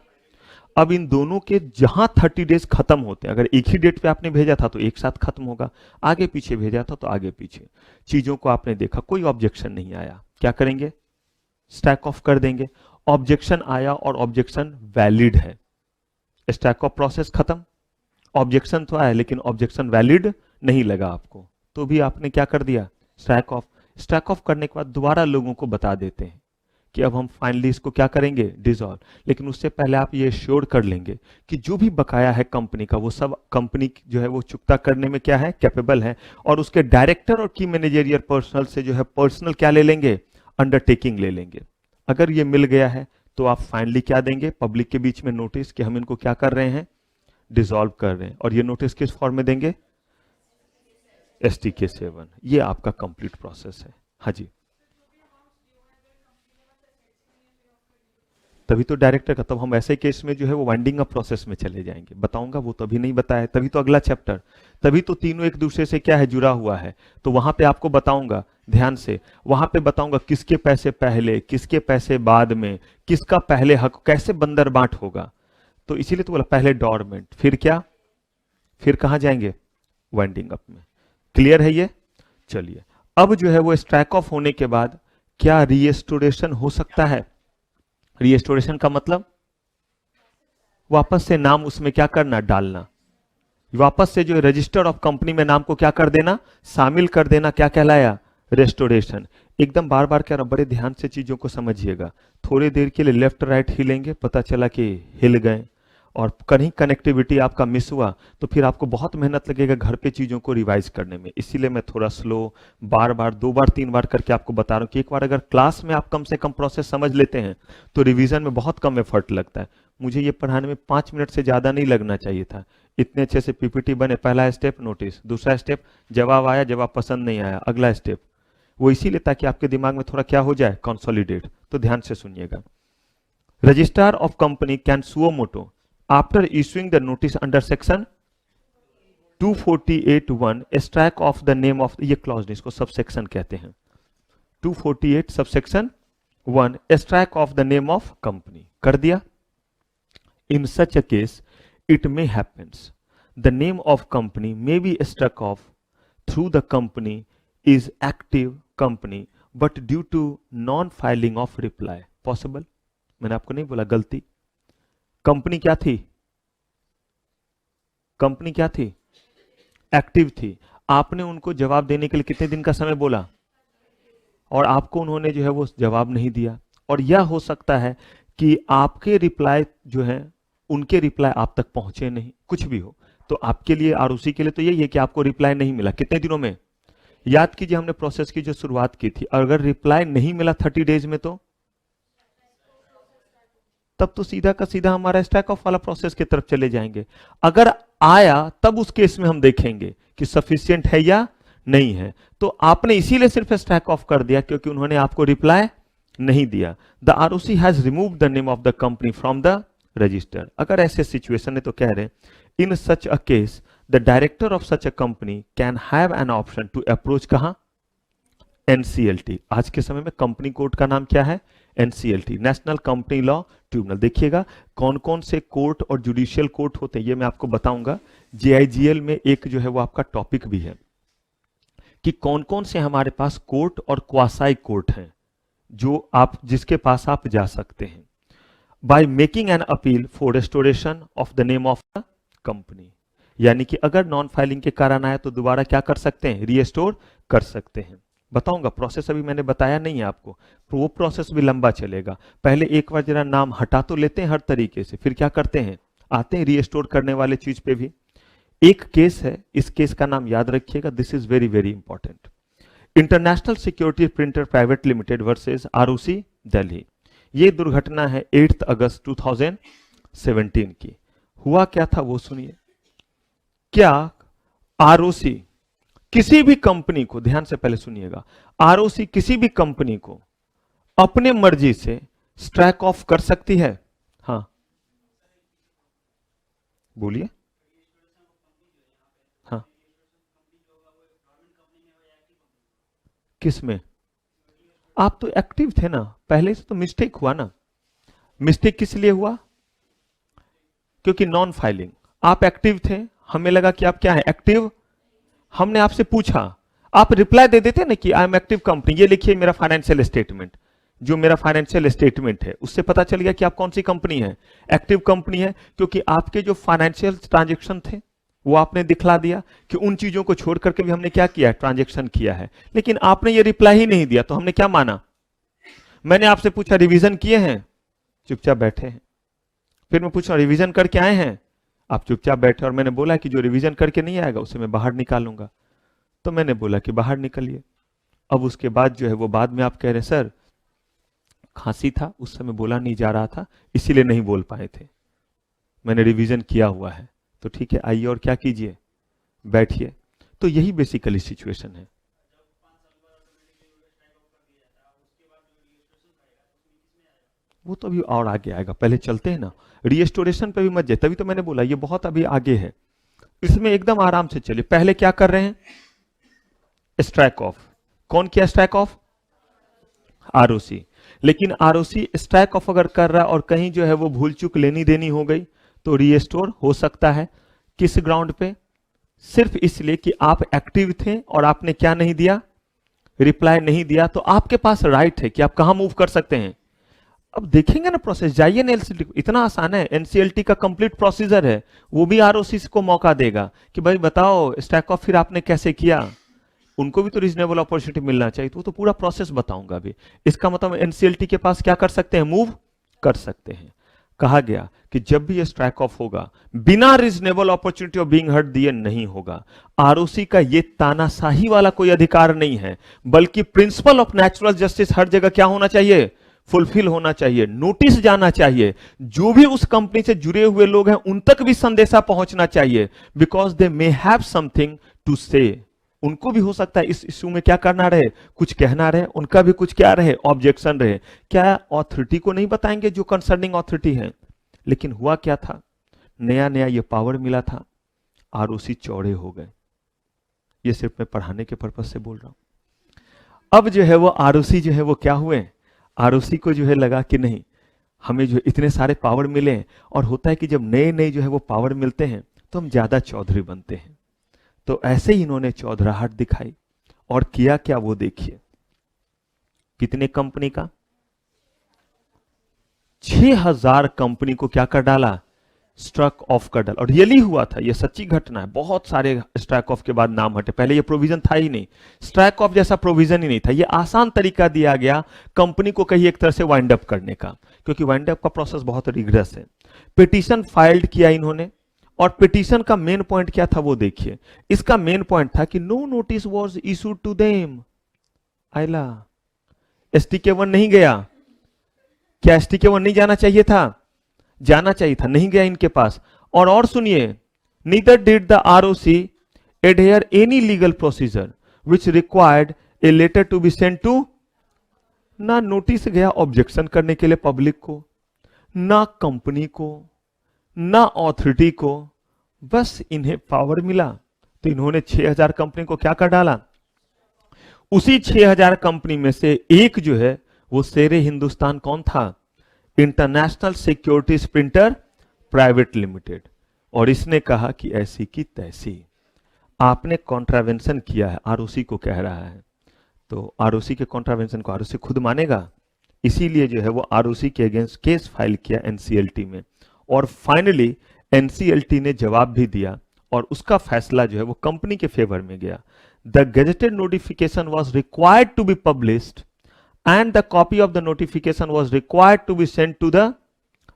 अब इन दोनों के जहां 30 डेज खत्म होते हैं, अगर एक ही डेट पे आपने भेजा था तो एक साथ खत्म होगा, आगे पीछे भेजा था तो आगे पीछे। चीजों को आपने देखा, कोई ऑब्जेक्शन नहीं आया, क्या करेंगे, स्ट्राइक ऑफ कर देंगे। ऑब्जेक्शन आया और ऑब्जेक्शन वैलिड है, स्ट्राइक ऑफ प्रोसेस खत्म। ऑब्जेक्शन तो आया लेकिन ऑब्जेक्शन वैलिड नहीं लगा आपको, तो भी आपने क्या कर दिया, स्ट्राइक ऑफ। स्ट्राइक ऑफ करने के बाद दोबारा लोगों को बता देते हैं कि अब हम फाइनली इसको क्या करेंगे, डिसॉल्व। लेकिन उससे पहले आप ये श्योर कर लेंगे कि जो भी बकाया है कंपनी का वो सब कंपनी जो है वो चुकता करने में क्या है, कैपेबल है, और उसके डायरेक्टर और की मैनेजरियल पर्सनल से जो है पर्सनल क्या ले लेंगे, अंडरटेकिंग ले लेंगे। अगर ये मिल गया है तो आप फाइनली क्या देंगे, पब्लिक के बीच में नोटिस कि हम इनको क्या कर रहे हैं, डिसॉल्व कर रहे हैं। और ये नोटिस किस फॉर्म में देंगे, STK 7। ये आपका कंप्लीट प्रोसेस है। हाँ जी, तभी तो डायरेक्टर का, तब हम ऐसे केस में जो है वो वाइंडिंग अप प्रोसेस में चले जाएंगे, बताऊंगा वो तो अभी नहीं बताया, तभी तो अगला चैप्टर, तभी तो तीनों एक दूसरे से क्या है, जुड़ा हुआ है। तो वहां पे आपको बताऊंगा ध्यान से, वहां पे बताऊंगा किसके पैसे पहले, किसके पैसे बाद में, किसका पहले हक, कैसे बंदर बांट होगा। तो इसीलिए तो बोला पहले डॉर्मेंट, फिर क्या, फिर कहां जाएंगे, वाइंडिंग अप में। क्लियर है ये, चलिए। अब जो है वो स्ट्राइक ऑफ होने के बाद क्या रीएस्टोरेशन हो सकता है। रीएस्टोरेशन का मतलब वापस से नाम उसमें क्या करना, डालना। वापस से जो रजिस्टर ऑफ कंपनी में नाम को क्या कर देना, शामिल कर देना, क्या कहलाया, रेस्टोरेशन। एकदम बार बार कह रहा हूं, बड़े ध्यान से चीजों को समझिएगा। थोड़ी देर के लिए लेफ्ट राइट हिलेंगे, पता चला कि हिल गए, और कहीं कनेक्टिविटी आपका मिस हुआ तो फिर आपको बहुत मेहनत लगेगा घर पे चीजों को रिवाइज करने में। इसीलिए मैं थोड़ा स्लो, बार बार 2 बार 3 बार करके आपको बता रहा हूं कि एक बार अगर क्लास में आप कम से कम प्रोसेस समझ लेते हैं तो रिवीजन में बहुत कम एफर्ट लगता है। मुझे ये पढ़ाने में 5 मिनट से ज्यादा नहीं लगना चाहिए था। इतने अच्छे से पीपीटी बने, पहला स्टेप नोटिस, दूसरा स्टेप जवाब आया, जवाब पसंद नहीं आया, अगला स्टेप, वो इसीलिए ताकि आपके दिमाग में थोड़ा क्या हो जाए, कंसोलिडेट। तो ध्यान से सुनिएगा। Registrar of company can suo motu after issuing the notice under section 248(1) strike off the name of, ये क्लॉज इसको सबसेक्शन कहते हैं, 248 subsection 1 strike off the name of company कर दिया। In such a case it may happens the name of company may be struck off through the company is active company but due to non filing of reply possible। मैंने आपको नहीं बोला गलती, company क्या थी, company क्या थी, active थी। आपने उनको जवाब देने के लिए कितने दिन का समय बोला, और आपको उन्होंने जो है वो जवाब नहीं दिया, और यह हो सकता है कि आपके रिप्लाई जो है उनके रिप्लाई आप तक पहुंचे नहीं, कुछ भी हो। तो आपके लिए और उसी के लिए तो यही है कि आपको रिप्लाई नहीं मिला कितने दिनों में। याद कीजिए हमने प्रोसेस की जो शुरुआत की थी, अगर रिप्लाई नहीं मिला 30 डेज में तो तब तो सीधा का सीधा हमारा स्टैक ऑफ वाला प्रोसेस की तरफ चले जाएंगे। अगर आया तब उस केस में हम देखेंगे कि सफिशिएंट है या नहीं है। तो आपने इसीलिए सिर्फ स्टैक ऑफ कर दिया क्योंकि उन्होंने आपको रिप्लाई नहीं दिया। The ROC has remove the name of the company from the register. अगर ऐसे सिचुएशन है तो कह रहे हैं in such a case the director of such a company can have an option to approach कहां, एनसीएलटी। आज के समय में कंपनी कोर्ट का नाम क्या है, NCLT, national company law tribunal. देखिएगा कौन कौन से कोर्ट और जुडिशियल कोर्ट होते हैं ये मैं आपको बताऊंगा। जेआईजीएल में एक जो है वो आपका टॉपिक भी है कि कौन कौन से हमारे पास कोर्ट और क्वासाई कोर्ट हैं जो आप जिसके पास आप जा सकते हैं। By making an appeal for restoration of the name of the company, यानी कि अगर नॉन फाइलिंग के कारण आया तो दोबारा क्या कर सकते हैं, रीस्टोर कर सकते हैं। बताऊंगा प्रोसेस, अभी मैंने बताया नहीं है आपको, तो वो प्रोसेस भी लंबा चलेगा। पहले एक बार जरा नाम हटा तो लेते हैं हर तरीके से, फिर क्या करते हैं, आते हैं रीस्टोर करने वाले चीज पे भी। एक केस है, इस केस का नाम याद रखिएगा, this is very very important. International security printer private limited versus ROC Delhi. ये दुर्घटना है 8 अगस्त 2017 की। हुआ क्या था वो सुनिए। क्या आरओसी किसी भी कंपनी को, ध्यान से पहले सुनिएगा, आरओसी किसी भी कंपनी को अपने मर्जी से स्ट्राइक ऑफ कर सकती है? हाँ बोलिए। हाँ किस में? आप तो एक्टिव थे ना, पहले से तो मिस्टेक हुआ ना। मिस्टेक किस लिए हुआ? क्योंकि नॉन फाइलिंग, आप एक्टिव थे, हमें लगा कि आप क्या है, एक्टिव। हमने आपसे पूछा, आप रिप्लाई दे देते ना कि आई एम एक्टिव कंपनी, ये लिखिए मेरा फाइनेंशियल स्टेटमेंट। जो मेरा फाइनेंशियल स्टेटमेंट है उससे पता चल गया कि आप कौन सी कंपनी है, एक्टिव कंपनी है, क्योंकि आपके जो फाइनेंशियल ट्रांजेक्शन थे वो आपने दिखला दिया कि उन चीजों को छोड़ करके भी हमने क्या किया है, ट्रांजेक्शन किया है। लेकिन आपने ये रिप्लाई ही नहीं दिया तो हमने क्या माना? मैंने आपसे पूछा रिवीजन किए हैं, चुपचाप बैठे हैं। फिर मैं पूछा रिवीजन करके आए हैं, आप चुपचाप बैठे। और मैंने बोला कि जो रिवीजन करके नहीं आएगा उसे मैं बाहर निकालूंगा, तो मैंने बोला कि बाहर निकलिए। अब उसके बाद जो है वो बाद में आप कह रहे सर खांसी था, उस समय बोला नहीं जा रहा था इसीलिए नहीं बोल पाए थे, मैंने रिवीजन किया हुआ है। तो ठीक है, आइए और क्या कीजिए, बैठिए। तो यही बेसिकली सिचुएशन है। वो तो अभी और आगे आएगा, पहले चलते हैं ना, रीस्टोरेशन पे भी मत जाए, तभी तो मैंने बोला ये बहुत अभी आगे है, इसमें एकदम आराम से चलिए। पहले क्या कर रहे हैं, स्ट्राइक ऑफ। कौन किया स्ट्राइक ऑफ? आरओसी। लेकिन आरओसी स्ट्राइक ऑफ अगर कर रहा है और कहीं जो है वो भूल चूक लेनी देनी हो गई तो रीस्टोर हो सकता है। किस ग्राउंड पे? सिर्फ इसलिए कि आप एक्टिव थे और आपने क्या नहीं दिया, रिप्लाई नहीं दिया। तो आपके पास राइट है कि आप कहां मूव कर सकते हैं, अब देखेंगे ना प्रोसेस, जाइए ना एलसीटी, इतना आसान है, एनसीएलटी का कंप्लीट प्रोसीजर है, वो भी आरओसी को मौका देगा कि भाई बताओ स्टैक ऑफ फिर आपने कैसे किया, उनको भी तो रीजनेबल अपॉर्चुनिटी मिलना चाहिए, तो वो तो पूरा प्रोसेस बताऊंगा अभी। इसका मतलब एनसीएलटी के पास क्या कर सकते हैं, मूव कर सकते हैं। कहा गया कि जब भी ये स्ट्राइक ऑफ होगा बिना reasonable opportunity of being heard दिए नहीं होगा। आरओसी का ये तानाशाही वाला कोई अधिकार नहीं है, बल्कि प्रिंसिपल ऑफ नेचुरल जस्टिस हर जगह क्या होना चाहिए, फुलफिल होना चाहिए, नोटिस जाना चाहिए, जो भी उस कंपनी से जुड़े हुए लोग हैं उन तक भी संदेशा पहुंचना चाहिए, because they may have something to say. उनको भी हो सकता है इस इश्यू में क्या करना रहे, कुछ कहना रहे, उनका भी कुछ क्या रहे, ऑब्जेक्शन रहे। क्या ऑथोरिटी को नहीं बताएंगे जो कंसर्निंग ऑथोरिटी है? लेकिन हुआ क्या था, नया नया ये पावर मिला था, आरओसी चौड़े हो गए। ये सिर्फ मैं पढ़ाने के पर्पज से बोल रहा हूं। अब जो है वो आरओसी जो है वो क्या हुए, आरओसी को जो है लगा कि नहीं, हमें जो इतने सारे पावर मिले, और होता है कि जब नए नए जो है वो पावर मिलते हैं तो हम ज्यादा चौधरी बनते हैं। तो ऐसे ही इन्होंने चौधराहट दिखाई और किया क्या, वो देखिए। कितने कंपनी का, 6000 कंपनी को क्या कर डाला, स्ट्राइक ऑफ कर डाला। और रियली हुआ था, ये सच्ची घटना है, बहुत सारे स्ट्राइक ऑफ के बाद नाम हटे, पहले ये प्रोविजन था ही नहीं, स्ट्राइक ऑफ जैसा प्रोविजन ही नहीं था। ये आसान तरीका दिया गया कंपनी को कहीं एक तरह से वाइंड अप करने का, क्योंकि वाइंड अप का प्रोसेस बहुत रिग्रेस है। पिटीशन फाइल्ड किया इन्होंने, और पिटीशन का मेन पॉइंट क्या था वो देखिए। इसका मेन पॉइंट था कि no notice was issued to them. आइला STK1 नहीं गया क्या, STK1 नहीं जाना चाहिए था, जाना चाहिए था, नहीं गया इनके पास। और सुनिए, neither did the ROC adhere any legal procedure which required a letter to be sent to, ना नोटिस गया ऑब्जेक्शन करने के लिए पब्लिक को, ना कंपनी को, ना ऑथोरिटी को, बस इन्हें पावर मिला तो इन्होंने 6000 कंपनी को क्या कर डाला। उसी 6000 कंपनी में से एक जो है वो शेरे हिंदुस्तान कौन था, international securities printer private limited. और इसने कहा कि ऐसी की तैसी आपने कॉन्ट्रावेंशन किया है, आरओसी को कह रहा है। तो आरओसी के कॉन्ट्रावेंशन को आरओसी खुद मानेगा, इसीलिए जो है वो आरओसी के अगेंस्ट केस फाइल किया एनसीएलटी में। और फाइनली एनसीएलटी ने जवाब भी दिया और उसका फैसला जो है वो कंपनी के फेवर में गया। The gazetted notification was required to be published and the copy of the notification was required to be sent to the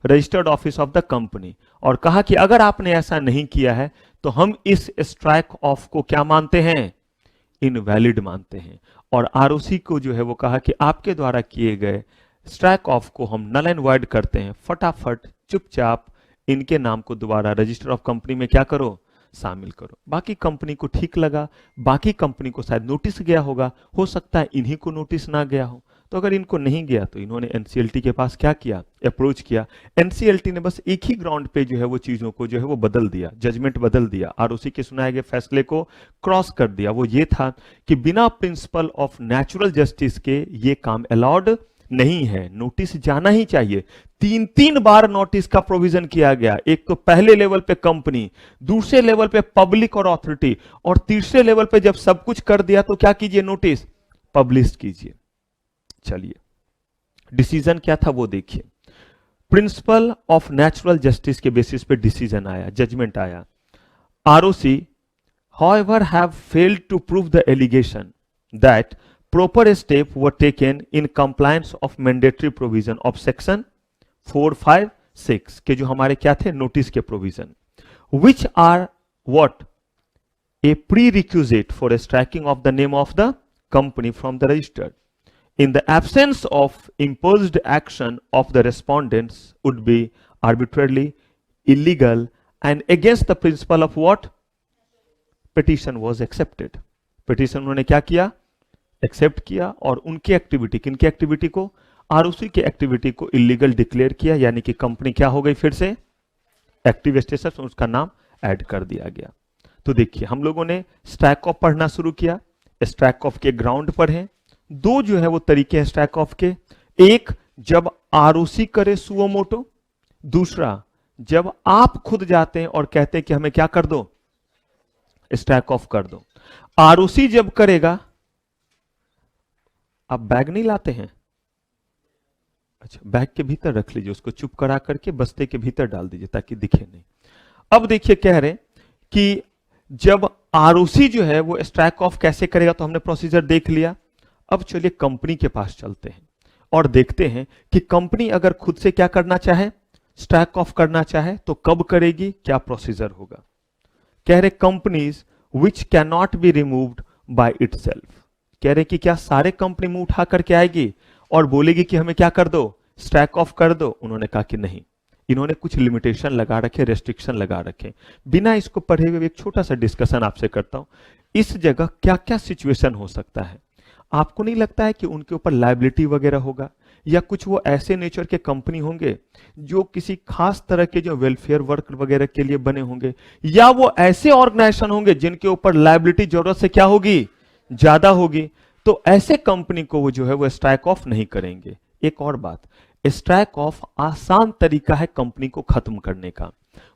registered office of the company। और कहा कि अगर आपने ऐसा नहीं किया है तो हम इस स्ट्राइक ऑफ को क्या मानते हैं, इनवैलिड मानते हैं। और आरओसी को जो है वो कहा कि आपके द्वारा किए गए स्ट्राइक ऑफ को हम नल एंड वॉइड करते हैं, फटाफट चुपचाप इनके नाम को दोबारा रजिस्टर ऑफ कंपनी में क्या करो, शामिल करो। बाकी कंपनी को ठीक लगा, बाकी कंपनी को शायद नोटिस गया होगा, हो सकता है इन्हीं को नोटिस ना गया हो। तो अगर इनको नहीं गया तो इन्होंने एनसीएलटी के पास क्या किया, अप्रोच किया। एनसीएलटी ने बस एक ही ग्राउंड पे जो है वो चीजों को जो है वो बदल दिया, जजमेंट बदल दिया, आरओसी के सुनाए गए फैसले को क्रॉस कर दिया। वो ये था कि बिना प्रिंसिपल ऑफ नेचुरल जस्टिस के ये काम अलाउड नहीं है, नोटिस जाना ही चाहिए। 3 बार नोटिस का प्रोविजन किया गया, एक तो पहले लेवल पे कंपनी, दूसरे लेवल पे पब्लिक और अथॉरिटी, और तीसरे लेवल पे जब सब कुछ कर दिया तो क्या कीजिए, नोटिस पब्लिश कीजिए। चलिए डिसीजन क्या था वो देखिए। प्रिंसिपल ऑफ नेचुरल जस्टिस के बेसिस पे डिसीजन आया, जजमेंट आया। ROC however have failed to prove the allegation that proper steps were taken in compliance of mandatory provision of section 456 के जो हमारे क्या थे, नोटिस के provision, which are what, a prerequisite for a striking of the name of the company from the register. In the absence of imposed action of the respondents would be arbitrarily illegal and against the principle of what, petition was accepted। petition उन्होंने क्या किया, accept किया, और उनकी activity, किनकी activity को, ROC की activity को इलीगल डिक्लेयर किया, यानी कि कंपनी क्या हो गई, फिर से एक्टिव स्टेटस, उसका नाम ऐड कर दिया गया। तो देखिए हम लोगों ने स्ट्राइक ऑफ पढ़ना शुरू किया, स्ट्राइक ऑफ के ग्राउंड पर है। दो जो है वो तरीके हैं स्ट्राइक ऑफ के, एक जब आरओसी करे सुओ मोटो, दूसरा जब आप खुद जाते हैं और कहते हैं कि हमें क्या कर दो, स्ट्राइक ऑफ कर दो। आरओसी जब करेगा, आप बैग नहीं लाते हैं, अच्छा, बैग के भीतर रख लीजिए, उसको चुप करा करके बस्ते के भीतर डाल दीजिए ताकि दिखे नहीं। अब देखिए कह रहे कि जब आरओसी जो है वो स्ट्राइक ऑफ कैसे करेगा, तो हमने प्रोसीजर देख लिया। अब चलिए कंपनी के पास चलते हैं और देखते हैं कि कंपनी अगर खुद से क्या करना चाहे, स्ट्राइक ऑफ करना चाहे तो कब करेगी, क्या प्रोसीजर होगा। कह रहे companies which can not be removed by itself, कह रहे कि क्या सारे कंपनी मुंह उठा करके आएगी और बोलेगी कि हमें क्या कर दो, स्ट्राइक ऑफ कर दो। उन्होंने कहा कि नहीं, इन्होंने कुछ लिमिटेशन लगा रखे, रेस्ट्रिक्शन लगा रखे। बिना इसको पढ़े हुए एक छोटा सा डिस्कशन आपसे करता हूं। इस जगह क्या क्या सिचुएशन हो सकता है। आपको नहीं लगता है कि उनके ऊपर लायबिलिटी वगैरह होगा, या कुछ वो ऐसे नेचर के कंपनी होंगे जो किसी खास तरह के जो वेलफेयर वर्क वगैरह के लिए बने होंगे, या वो ऐसे ऑर्गेनाइजेशन होंगे जिनके ऊपर लायबिलिटी जरूरत से क्या होगी, ज्यादा होगी। तो ऐसे कंपनी को वो जो है वो स्ट्राइक ऑफ नहीं करेंगे। एक और बात, स्ट्राइक ऑफ आसान तरीका है कंपनी को खत्म करने का।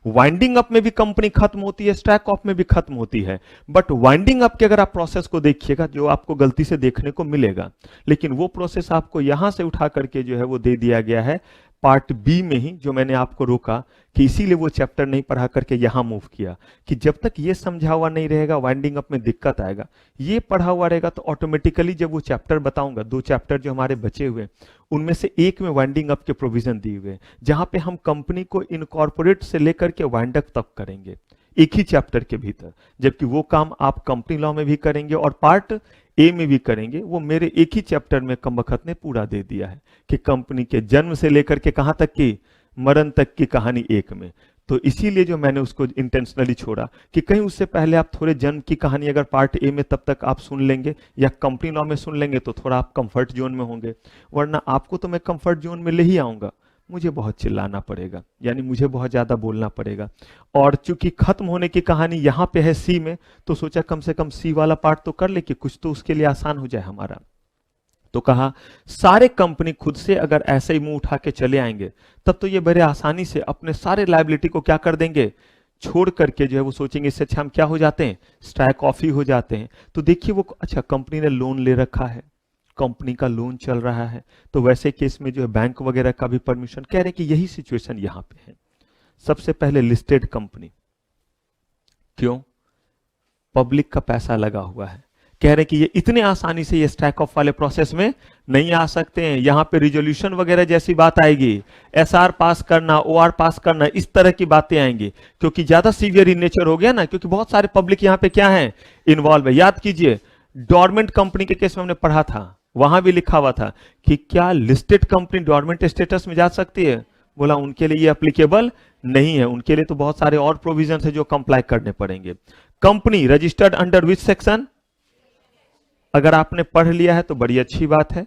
वाइंडिंग अप में भी कंपनी खत्म होती है, स्ट्राइक ऑफ में भी खत्म होती है। बट वाइंडिंग अप के अगर आप प्रोसेस को देखिएगा, जो आपको गलती से देखने को मिलेगा, लेकिन वो प्रोसेस आपको यहां से उठा करके जो है वो दे दिया गया है पार्ट बी में ही, जो मैंने आपको रोका कि इसीलिए वो चैप्टर नहीं पढ़ा करके यहां मूव किया कि जब तक ये समझा हुआ नहीं रहेगा वाइंडिंग अप में दिक्कत आएगा। ये पढ़ा हुआ रहेगा तो ऑटोमेटिकली जब वो चैप्टर बताऊंगा, 2 चैप्टर जो हमारे बचे हुए उनमें से एक में वाइंडिंग अप के प्रोविजन दिए हुए, जहां पे हम कंपनी को इनकॉर्पोरेट से लेकर के वाइंड अप तक करेंगे एक ही चैप्टर के भीतर। जबकि वो काम आप कंपनी लॉ में भी करेंगे और पार्ट ए में भी करेंगे। वो मेरे एक ही चैप्टर में कमबख्त ने पूरा दे दिया है कि कंपनी के जन्म से लेकर के कहां तक की, मरण तक की कहानी एक में। तो इसीलिए जो मैंने उसको इंटेंशनली छोड़ा कि कहीं उससे पहले आप थोड़े जन्म की कहानी अगर पार्ट ए में तब तक आप सुन लेंगे या कंपनी लॉ में सुन लेंगे तो थोड़ा आप कंफर्ट जोन में होंगे, वरना आपको तो मैं कंफर्ट जोन में ले ही आऊंगा, मुझे बहुत चिल्लाना पड़ेगा, यानी मुझे बहुत ज्यादा बोलना पड़ेगा। और चूंकि खत्म होने की कहानी यहां पे है सी में, तो सोचा कम से कम सी वाला पार्ट तो कर ले कि कुछ तो उसके लिए आसान हो जाए हमारा। तो कहा सारे कंपनी खुद से अगर ऐसे ही मुंह उठा के चले आएंगे तब तो ये बड़े आसानी से अपने सारे लायबिलिटी को क्या कर देंगे, छोड़ करके जो है वो सोचेंगे इससे अच्छा हम क्या हो जाते हैं, स्ट्राइक ऑफ ही हो जाते हैं। तो देखिए वो अच्छा कंपनी ने लोन ले रखा है, कंपनी का लोन चल रहा है, तो वैसे केस में जो है बैंक वगैरह का भी परमिशन, कह रहे हैं कि यही सिचुएशन यहां पे है। सबसे पहले लिस्टेड कंपनी, क्यों, पब्लिक का पैसा लगा हुआ है, कह रहे हैं कि ये इतने आसानी से ये स्ट्राइक ऑफ वाले प्रोसेस में नहीं आ सकते हैं। यहां पे रिजोल्यूशन वगैरह जैसी बात आएगी, एसआर पास करना, ओआर पास करना, इस तरह की बातें आएंगी, क्योंकि ज्यादा सीवियर इन नेचर हो गया ना, क्योंकि बहुत सारे पब्लिक यहां पे क्या है, इन्वॉल्व है। याद कीजिए डोरमेंट कंपनी के केस में हमने पढ़ा था, वहां भी लिखा हुआ था कि क्या लिस्टेड कंपनी डोरमेंट स्टेटस में जा सकती है, बोला उनके लिए ये एप्लीकेबल नहीं है, उनके लिए तो बहुत सारे और प्रोविजन है जो कंप्लाई करने पड़ेंगे। Company registered under which section, अगर आपने पढ़ लिया है तो बड़ी अच्छी बात है,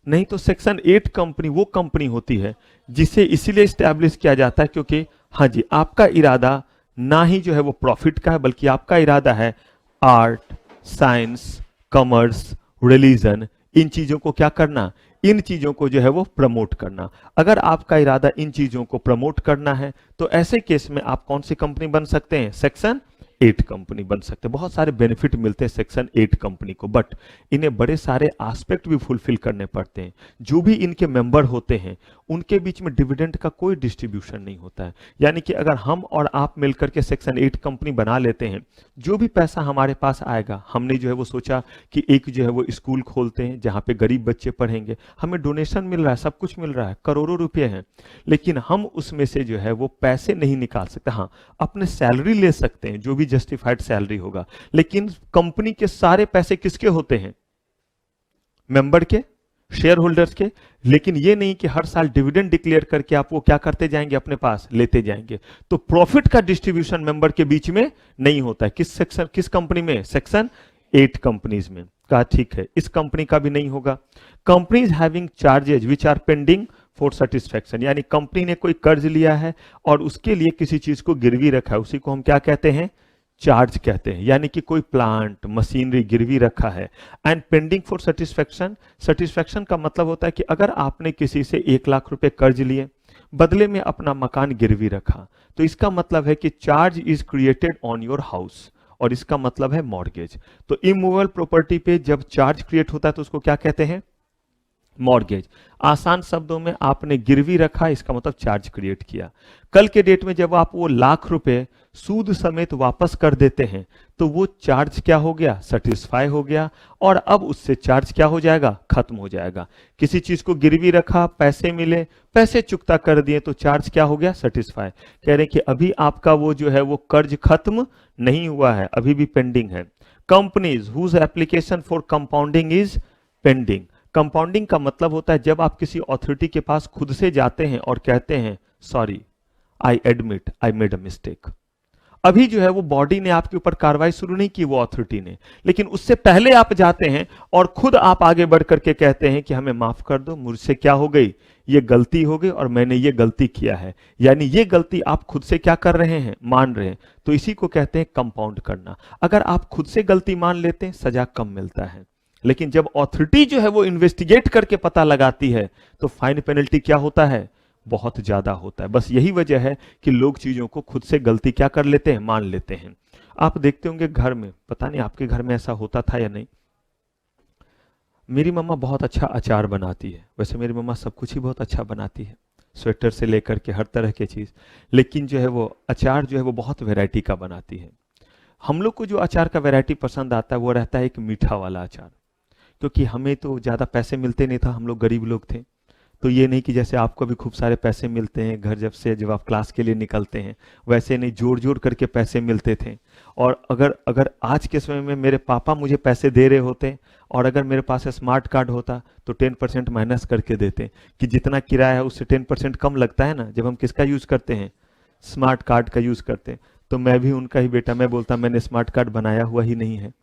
नहीं तो सेक्शन 8 कंपनी वो कंपनी होती है जिसे इसीलिए स्टैब्लिश किया जाता है क्योंकि हाँ जी आपका इरादा ना ही जो है वो प्रॉफिट का है, बल्कि आपका इरादा है आर्ट, साइंस, कॉमर्स, रिलीजन, इन चीजों को क्या करना, इन चीजों को जो है वो प्रमोट करना। अगर आपका इरादा इन चीजों को प्रमोट करना है तो ऐसे केस में आप कौन सी कंपनी बन सकते हैं, सेक्शन 8 कंपनी बन सकते हैं। बहुत सारे बेनिफिट मिलते हैं सेक्शन 8 कंपनी को, बट इन्हें बड़े सारे एस्पेक्ट भी फुलफिल करने पड़ते हैं। जो भी इनके मेंबर होते हैं उनके बीच में डिविडेंड का कोई डिस्ट्रीब्यूशन नहीं होता है, यानी कि अगर हम और आप मिलकर के सेक्शन 8 कंपनी बना लेते हैं, जो भी पैसा हमारे पास आएगा, हमने जो है वो सोचा कि एक जो है वो स्कूल खोलते हैं जहां पे गरीब बच्चे पढ़ेंगे, हमें डोनेशन मिल रहा है, सब कुछ मिल रहा है, करोड़ों रुपए हैं, लेकिन हम उसमें से जो है वो पैसे नहीं निकाल सकते। हाँ अपने सैलरी ले सकते हैं जो भी जस्टिफाइड सैलरी होगा, लेकिन कंपनी के सारे पैसे किसके होते हैं, मेंबर के, शेयर होल्डर्स के। लेकिन ये नहीं कि हर साल डिविडेंड डिक्लेयर करके आप वो क्या करते जाएंगे, अपने पास लेते जाएंगे। तो प्रॉफिट का डिस्ट्रीब्यूशन मेंबर के बीच में नहीं होता है। किस सेक्शन, किस कंपनी में, सेक्शन 8 कंपनीज में। कहा ठीक है, इस कंपनी का भी नहीं होगा। Companies having charges which are pending for satisfaction, यानी कंपनी ने कोई कर्ज लिया है और उसके लिए किसी चीज को गिरवी रखा है, उसी को हम क्या कहते हैं, चार्ज कहते हैं। यानी कि कोई प्लांट मशीनरी गिरवी रखा है। And pending for satisfaction, satisfaction का मतलब होता है कि अगर आपने किसी से 1 लाख रुपए कर्ज लिए, बदले में अपना मकान गिरवी रखा, तो इसका मतलब है कि charge is created on your house, और इसका मतलब है मॉर्गेज। तो इमूवेबल प्रॉपर्टी पे जब चार्ज क्रिएट होता है तो उसको क्या कहते हैं, मॉर्गेज, आसान शब्दों में आपने गिरवी रखा, इसका मतलब चार्ज क्रिएट किया। कल के डेट में जब आप वो लाख रुपए सूद समेत वापस कर देते हैं तो वो चार्ज क्या हो गया, सेटिस्फाई हो गया, और अब उससे चार्ज क्या हो जाएगा, खत्म हो जाएगा। किसी चीज को गिरवी रखा, पैसे मिले, पैसे चुकता कर दिए तो चार्ज क्या हो गया, सेटिस्फाई। कह रहे हैं कि अभी आपका वो जो है वो कर्ज खत्म नहीं हुआ है, अभी भी पेंडिंग है। Companies whose application for compounding is pending. Compounding का मतलब होता है जब आप किसी अथॉरिटी के पास खुद से जाते हैं और कहते हैं sorry, I admit I made a mistake. अभी जो है वो बॉडी ने आपके ऊपर कार्रवाई शुरू नहीं की, वो अथॉरिटी ने, लेकिन उससे पहले आप जाते हैं और खुद आप आगे बढ़ करके कहते हैं कि हमें माफ कर दो, मुझसे क्या हो गई, ये गलती हो गई और मैंने ये गलती किया है। यानी ये गलती आप खुद से क्या कर रहे हैं, मान रहे हैं। तो इसी को कहते हैं कंपाउंड करना। अगर आप खुद से गलती मान लेते हैं सजा कम मिलता है, लेकिन जब अथॉरिटी जो है वो इन्वेस्टिगेट करके पता लगाती है तो फाइन पेनल्टी क्या होता है, बहुत ज्यादा होता है। बस यही वजह है कि लोग चीजों को खुद से गलती क्या कर लेते हैं, मान लेते हैं। आप देखते होंगे घर में, पता नहीं आपके घर में ऐसा होता था या नहीं, मेरी मम्मा बहुत अच्छा अचार बनाती है। वैसे मेरी मम्मा सब कुछ ही बहुत अच्छा बनाती है, स्वेटर से लेकर के हर तरह की चीज, लेकिन जो है वो अचार जो है वो बहुत वैरायटी का बनाती है। हम लोग को जो अचार का वैरायटी पसंद आता है वो रहता है एक मीठा वाला अचार, क्योंकि हमें तो ज्यादा पैसे मिलते नहीं था, हम लोग गरीब लोग थे। तो ये नहीं कि जैसे आपको भी खूब सारे पैसे मिलते हैं घर जब आप क्लास के लिए निकलते हैं, वैसे नहीं, जोड़ जोड़ करके पैसे मिलते थे। और अगर आज के समय में मेरे पापा मुझे पैसे दे रहे होते और अगर मेरे पास स्मार्ट कार्ड होता तो 10% माइनस करके देते, कि जितना किराया है उससे 10% कम लगता है ना जब हम किसका यूज करते हैं, स्मार्ट कार्ड का यूज करते हैं। तो मैं भी उनका ही बेटा, मैं बोलता मैंने स्मार्ट कार्ड बनाया हुआ ही नहीं है।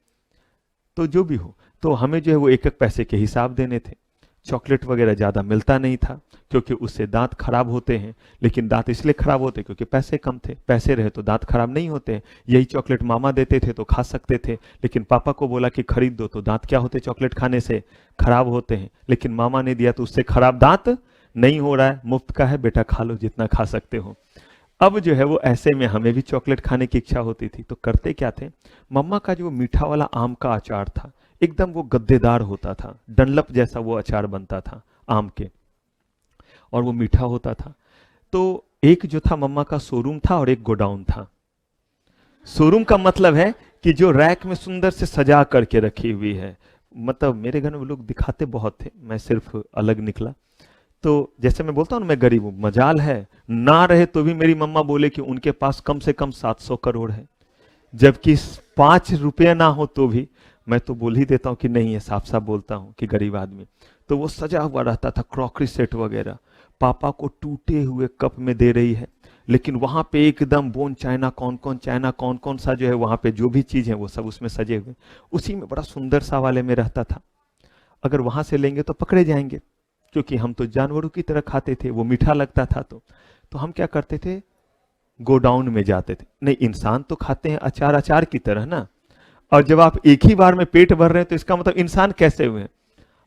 तो जो भी हो, तो हमें जो है वो एक एक पैसे के हिसाब देने थे। चॉकलेट वगैरह ज्यादा मिलता नहीं था क्योंकि उससे दांत खराब होते हैं, लेकिन दांत इसलिए खराब होते क्योंकि पैसे कम थे, पैसे रहे तो दांत खराब नहीं होते। यही चॉकलेट मामा देते थे तो खा सकते थे, लेकिन पापा को बोला कि खरीद दो तो दांत क्या होते, चॉकलेट खाने से खराब होते हैं, लेकिन मामा ने दिया तो उससे खराब दांत नहीं हो रहा है, मुफ्त का है बेटा, खा लो जितना खा सकते हो। अब जो है वो ऐसे में हमें भी चॉकलेट खाने की इच्छा होती थी, तो करते क्या थे, मम्मा का जो मीठा वाला आम का अचार था एकदम वो गद्देदार होता था, डनलप जैसा वो अचार बनता था आम के, और वो मीठा होता था। तो एक जो था मम्मा का शोरूम था और एक गोडाउन था। शोरूम का मतलब है कि जो रैक में सुंदर से सजा करके रखी हुई है, मतलब मेरे घर में लोग दिखाते बहुत थे, मैं सिर्फ अलग निकला। तो जैसे मैं बोलता हूँ मैं गरीब हूं, मजाल है ना रहे तो भी मेरी मम्मा बोले कि उनके पास कम से कम 700 करोड़ है, जबकि 5 रुपया ना हो तो भी मैं तो बोल ही देता हूँ कि नहीं है, साफ साफ बोलता हूँ कि गरीब आदमी। तो वो सजा हुआ रहता था, क्रॉकरी सेट वगैरह, पापा को टूटे हुए कप में दे रही है, लेकिन वहां पे एकदम बोन चाइना कौन कौन सा जो है वहां पे जो भी चीज है वो सब उसमें सजे हुए, उसी में बड़ा सुंदर सा वाले में रहता था। अगर वहां से लेंगे तो पकड़े जाएंगे, क्योंकि हम तो जानवरों की तरह खाते थे, वो मीठा लगता था। तो हम क्या करते थे, गोडाउन में जाते थे। नहीं, इंसान तो खाते हैं अचार अचार की तरह ना, और जब आप एक ही बार में पेट भर रहे हैं तो इसका मतलब इंसान कैसे हुए।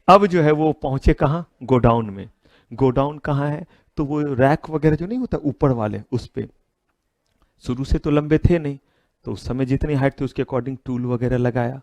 अब जो है वो पहुंचे कहाँ, गोडाउन में। गोडाउन कहाँ है, तो वो रैक वगैरह जो नहीं होता ऊपर वाले, उस पे शुरू से तो लंबे थे नहीं, तो उस समय जितनी हाइट थी उसके अकॉर्डिंग टूल वगैरह लगाया,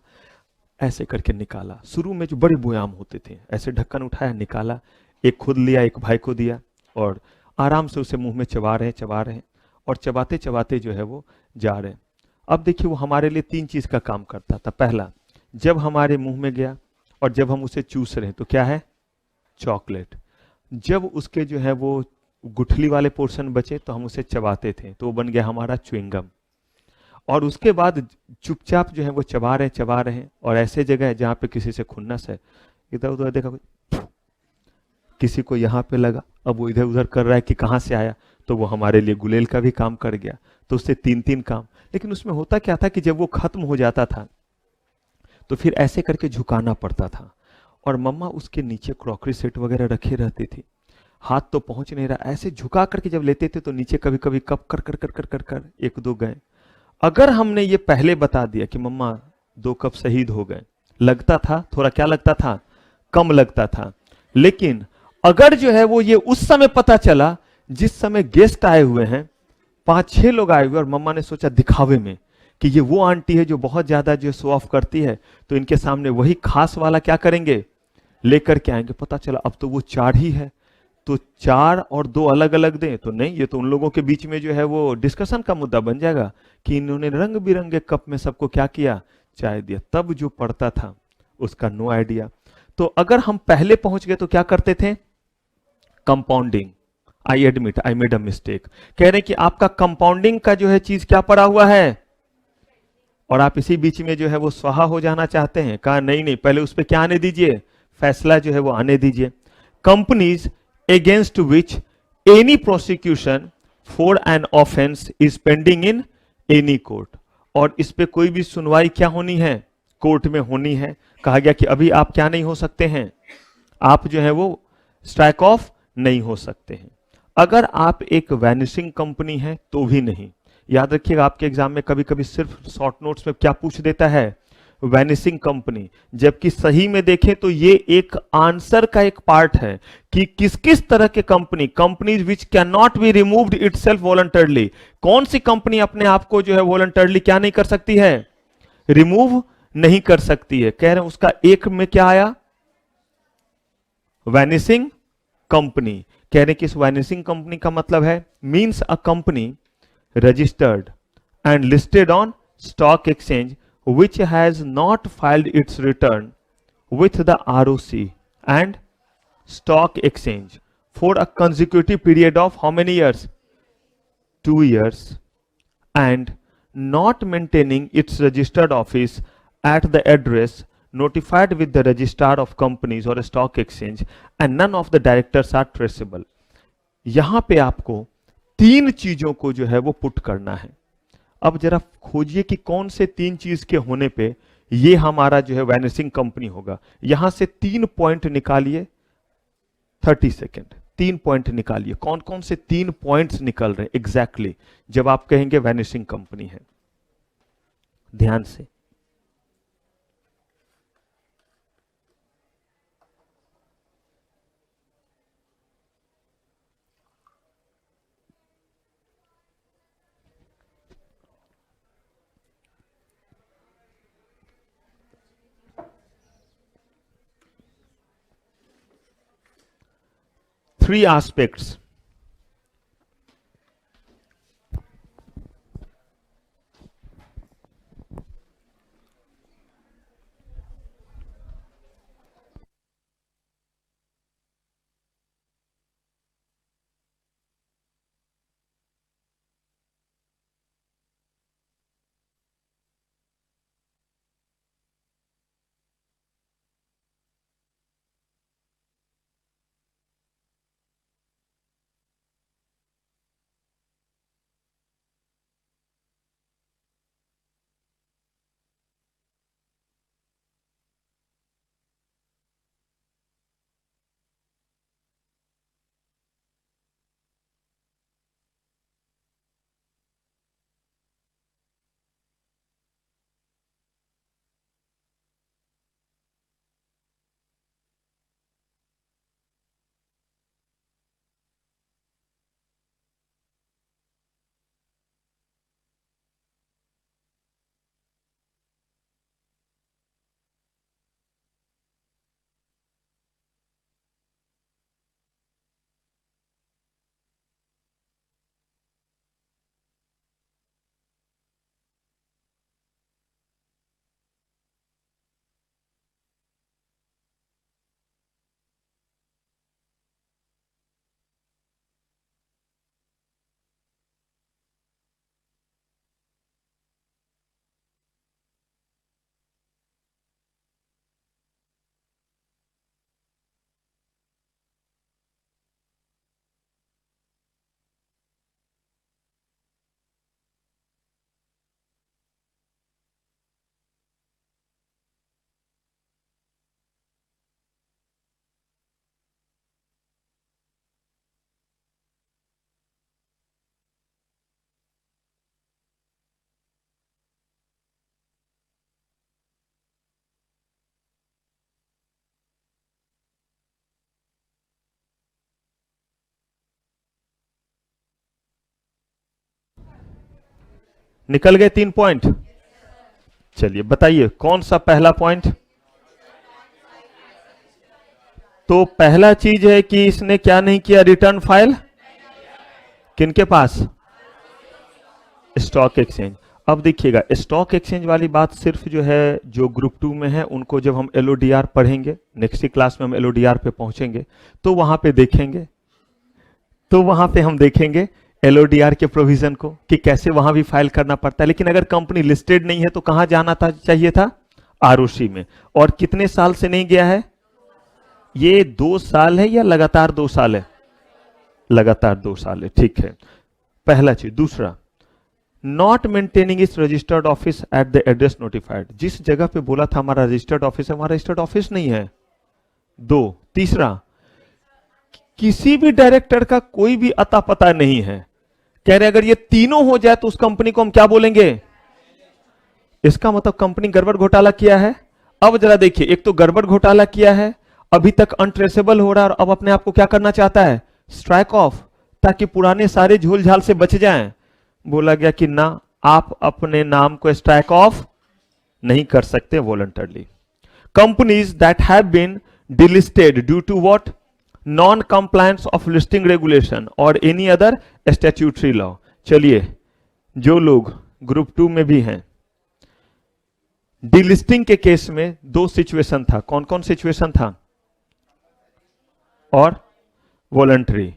ऐसे करके निकाला। शुरू में जो बड़े बोयाम होते थे, ऐसे ढक्कन उठाया, निकाला, एक खुद लिया, एक भाई को दिया, और आराम से उसे मुंह में चबा रहे हैं, और चबाते चबाते जो है वो जा रहे हैं। अब देखिए वो हमारे लिए 3 चीज का काम करता था। पहला, जब हमारे मुंह में गया और जब हम उसे चूस रहे हैं तो क्या है, चॉकलेट। जब उसके जो है वो गुठली वाले पोर्शन बचे तो हम उसे चबाते थे, तो वो बन गया हमारा च्युइंगम। और उसके बाद चुपचाप जो है वो चबा रहे हैं, और ऐसे जगह है जहां पे किसी से खुन्नस है, इधर उधर देखा, किसी को यहाँ पे लगा, अब वो इधर उधर कर रहा है कि कहाँ से आया, तो वो हमारे लिए गुलेल का भी काम कर गया। तो उससे 3-3 काम। लेकिन उसमें होता क्या था कि जब वो खत्म हो जाता था तो फिर ऐसे करके झुकाना पड़ता था, और मम्मा उसके नीचे क्रॉकरी सेट वगैरह रखे रहती थी, हाथ तो पहुंच नहीं रहा, ऐसे झुका करके जब लेते थे तो नीचे कभी कभी कप कर कर कर कर कर कर 1-2 गए। अगर हमने ये पहले बता दिया कि मम्मा 2 कप शहीद हो गए, लगता था थोड़ा, क्या लगता था, कम लगता था। लेकिन अगर जो है वो ये उस समय पता चला जिस समय गेस्ट आए हुए हैं, 5-6 लोग आए हुए, और मम्मा ने सोचा दिखावे में कि ये वो आंटी है जो बहुत ज्यादा जो शो ऑफ करती है, तो इनके सामने वही खास वाला क्या करेंगे, लेकर के आएंगे, पता चला अब तो वो 4 ही है, तो 4 और 2 अलग अलग दें, तो नहीं, ये तो उन लोगों के बीच में जो है वो डिस्कशन का मुद्दा बन जाएगा कि इन्होंने रंग बिरंगे कप में सबको क्या किया, चाय दिया। तब जो पढ़ता था उसका नो आइडिया। तो अगर हम पहले पहुंच गए तो क्या करते थे, compounding. I admit I made a mistake, कह रहे हैं कि आपका कंपाउंडिंग का जो है चीज क्या पड़ा हुआ है, और आप इसी बीच में जो है वो स्वाहा हो जाना चाहते हैं। कहा नहीं नहीं, पहले उस पर क्या आने दीजिए, फैसला जो है वो आने दीजिए। Companies against which any prosecution for an offence is pending in any court, और इस पे कोई भी सुनवाई क्या होनी है, कोर्ट में होनी है। कहा गया कि अभी आप क्या नहीं हो सकते हैं, आप जो है वो स्ट्राइक ऑफ नहीं हो सकते हैं। अगर आप एक वैनिशिंग कंपनी है तो भी नहीं। याद रखिएगा, आपके एग्जाम में कभी कभी सिर्फ शॉर्ट नोट्स में क्या पूछ देता है, वैनिशिंग कंपनी, जबकि सही में देखें तो ये एक आंसर का एक पार्ट है कि किस किस तरह के company, companies which can not be removed itself voluntarily, कौन सी कंपनी अपने आप को जो है वॉलंटरली क्या नहीं कर सकती है, रिमूव नहीं कर सकती है। कह रहे हैं उसका एक में क्या आया, वैनिशिंग कंपनी। कह रहे कि इस वैनिशिंग कंपनी का मतलब है, means a company registered and listed on stock exchange which has not filed its return with the ROC and stock exchange for a consecutive period of how many years, 2 years, and not maintaining its registered office at the address notified with the registrar of companies or stock exchange and none of the directors are traceable। यहां पे आपको 3 चीजों को जो है वो put करना है। अब जरा खोजिए कि कौन से 3 चीज के होने पे ये हमारा जो है वैनिशिंग कंपनी होगा। यहां से 3 पॉइंट निकालिए, 30 सेकेंड, 3 पॉइंट निकालिए। कौन कौन से 3 पॉइंट्स निकल रहे एग्जैक्टली जब आप कहेंगे वैनिशिंग कंपनी है, ध्यान से। Three aspects. निकल गए 3 पॉइंट। चलिए बताइए कौन सा पहला पॉइंट, तो पहला चीज है कि इसने क्या नहीं किया, रिटर्न फाइल किनके पास, स्टॉक एक्सचेंज। अब देखिएगा स्टॉक एक्सचेंज वाली बात सिर्फ जो है जो ग्रुप 2 में है उनको जब हम एलओडीआर पढ़ेंगे, नेक्स्ट क्लास में हम एलओडीआर पे पहुंचेंगे तो वहां पे देखेंगे, तो वहां पे हम देखेंगे एलओडीआर के प्रोविजन को कि कैसे वहां भी फाइल करना पड़ता है। लेकिन अगर कंपनी लिस्टेड नहीं है तो कहां जाना था, चाहिए था आरओसी में। और कितने साल से नहीं गया है, ये 2 साल है या लगातार 2 साल है, लगातार 2 साल है, ठीक है, पहला चीज। दूसरा, नॉट मेंटेनिंग इस registered office at the address notified, जिस जगह पे बोला था हमारा रजिस्टर्ड ऑफिस है, हमारा रजिस्टर्ड ऑफिस नहीं है। 2, तीसरा, किसी भी डायरेक्टर का कोई भी अता पता नहीं है। कह रहे अगर ये तीनों हो जाए तो उस कंपनी को हम क्या बोलेंगे, इसका मतलब कंपनी गड़बड़ घोटाला किया है। अब जरा देखिए, एक तो गड़बड़ घोटाला किया है, अभी तक अनट्रेसेबल हो रहा है, और अब अपने आप को क्या करना चाहता है, स्ट्राइक ऑफ, ताकि पुराने सारे झोल झाल से बच जाएं। बोला गया कि ना, आप अपने नाम को स्ट्राइक ऑफ नहीं कर सकते voluntarily. Companies that have been delisted due to what, non compliance of listing regulation और एनी अदर स्टैट्यूटरी लॉ। चलिए, जो लोग ग्रुप 2 में भी हैं, डिलिस्टिंग के केस में 2 सिचुएशन था, कौन कौन सिचुएशन था, और वॉलंटरी।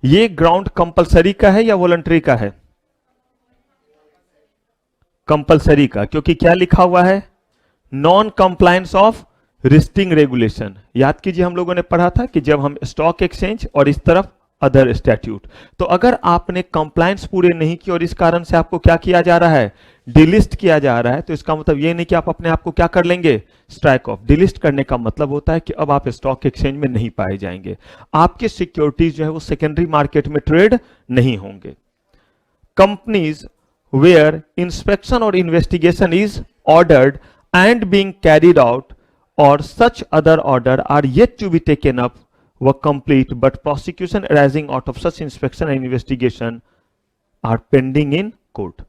ये ग्राउंड कंपलसरी का है या वॉलंटरी का है, कंपलसरी का, क्योंकि क्या लिखा हुआ है, non compliance of listing regulation. याद कीजिए हम लोगों ने पढ़ा था कि जब हम स्टॉक एक्सचेंज और इस तरफ अदर स्टैट्यूट, तो अगर आपने कंप्लायंस पूरे नहीं किए और इस कारण से आपको क्या किया जा रहा है, डिलिस्ट किया जा रहा है, तो इसका मतलब ये नहीं कि आप अपने आप को क्या कर लेंगे, स्ट्राइक ऑफ। डिलिस्ट करने का मतलब होता है कि अब आप स्टॉक एक्सचेंज में नहीं पाए जाएंगे, आपके सिक्योरिटीज जो है वो सेकेंडरी मार्केट में ट्रेड नहीं होंगे। कंपनीज वेयर इंस्पेक्शन और investigation is ordered and being carried out or such other order are yet to be taken up were complete, but prosecution arising out of such inspection and investigation are pending in court।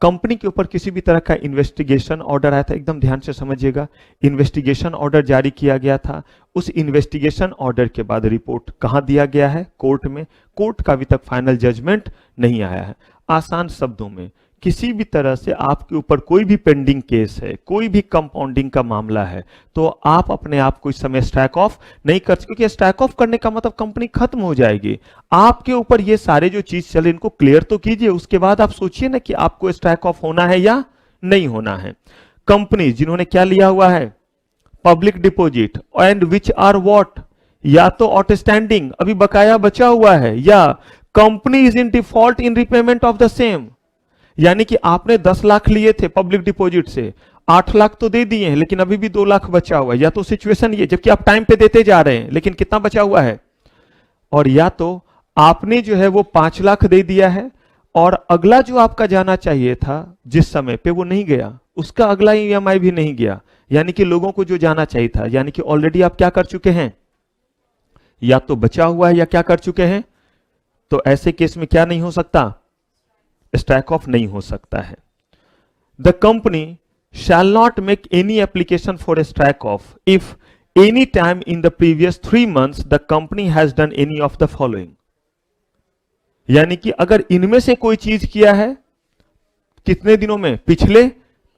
Company के ऊपर किसी भी तरह का investigation order आया था, एकदम ध्यान से समझिएगा, इन्वेस्टिगेशन ऑर्डर जारी किया गया था, उस इन्वेस्टिगेशन ऑर्डर के बाद रिपोर्ट कहां दिया गया है, कोर्ट में। कोर्ट का अभी तक फाइनल जजमेंट नहीं आया है। आसान शब्दों में, किसी भी तरह से आपके ऊपर कोई भी पेंडिंग केस है, कोई भी कंपाउंडिंग का मामला है, तो आप अपने आप को इस समय स्ट्राइक ऑफ नहीं कर सकते, क्योंकि स्ट्राइक ऑफ करने का मतलब कंपनी खत्म हो जाएगी। आपके ऊपर ये सारे जो चीज चले इनको क्लियर तो कीजिए, उसके बाद आप सोचिए ना कि आपको स्ट्राइक ऑफ होना है या नहीं होना है। कंपनी जिन्होंने क्या लिया हुआ है, public deposit, and which are what, या तो आउटस्टैंडिंग अभी बकाया बचा हुआ है, या company is in default in repayment of the same. यानी कि आपने 10 लाख लिए थे पब्लिक डिपॉजिट से, 8 लाख तो दे दिए हैं लेकिन अभी भी 2 लाख बचा हुआ है, या तो सिचुएशन ये, जबकि आप टाइम पे देते जा रहे हैं लेकिन कितना बचा हुआ है, और या तो आपने जो है वो 5 लाख दे दिया है और अगला जो आपका जाना चाहिए था जिस समय पे वो नहीं गया, उसका अगला ईएमआई भी नहीं गया, यानी कि लोगों को जो जाना चाहिए था, यानी कि ऑलरेडी आप क्या कर चुके हैं, या तो बचा हुआ है या क्या कर चुके हैं। तो ऐसे केस में क्या नहीं हो सकता, स्ट्राइक ऑफ नहीं हो सकता है। The company shall not make any application for a strike off if any time in the previous 3 months the company has done any of the following. यानी कि अगर इनमें से कोई चीज किया है कितने दिनों में, पिछले